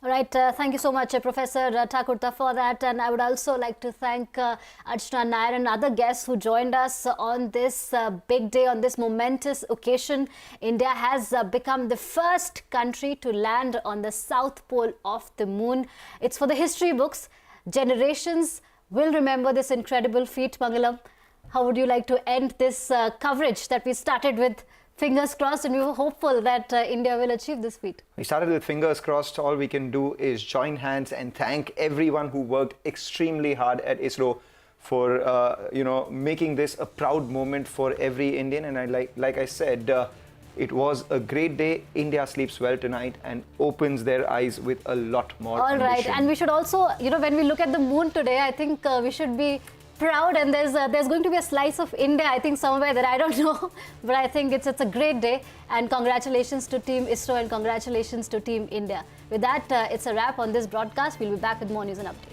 All right, thank you so much, Professor Thakur, for that. And I would also like to thank Archana M Nair and other guests who joined us on this big day, on this momentous occasion. India has become the first country to land on the South Pole of the moon. It's for the history books. Generations will remember this incredible feat. Mangalam, how would you like to end this coverage that we started with? Fingers crossed, and we were hopeful that India will achieve this feat. We started with fingers crossed. All we can do is join hands and thank everyone who worked extremely hard at ISRO for making this a proud moment for every Indian. And like I said, it was a great day. India sleeps well tonight and opens their eyes with a lot more All ambition. right, and we should also, when we look at the moon today, I think we should be proud, and there's going to be a slice of India, I think, somewhere that I don't know, but I think it's a great day, and congratulations to Team ISRO and congratulations to Team India. With that, it's a wrap on this broadcast. We'll be back with more news and updates.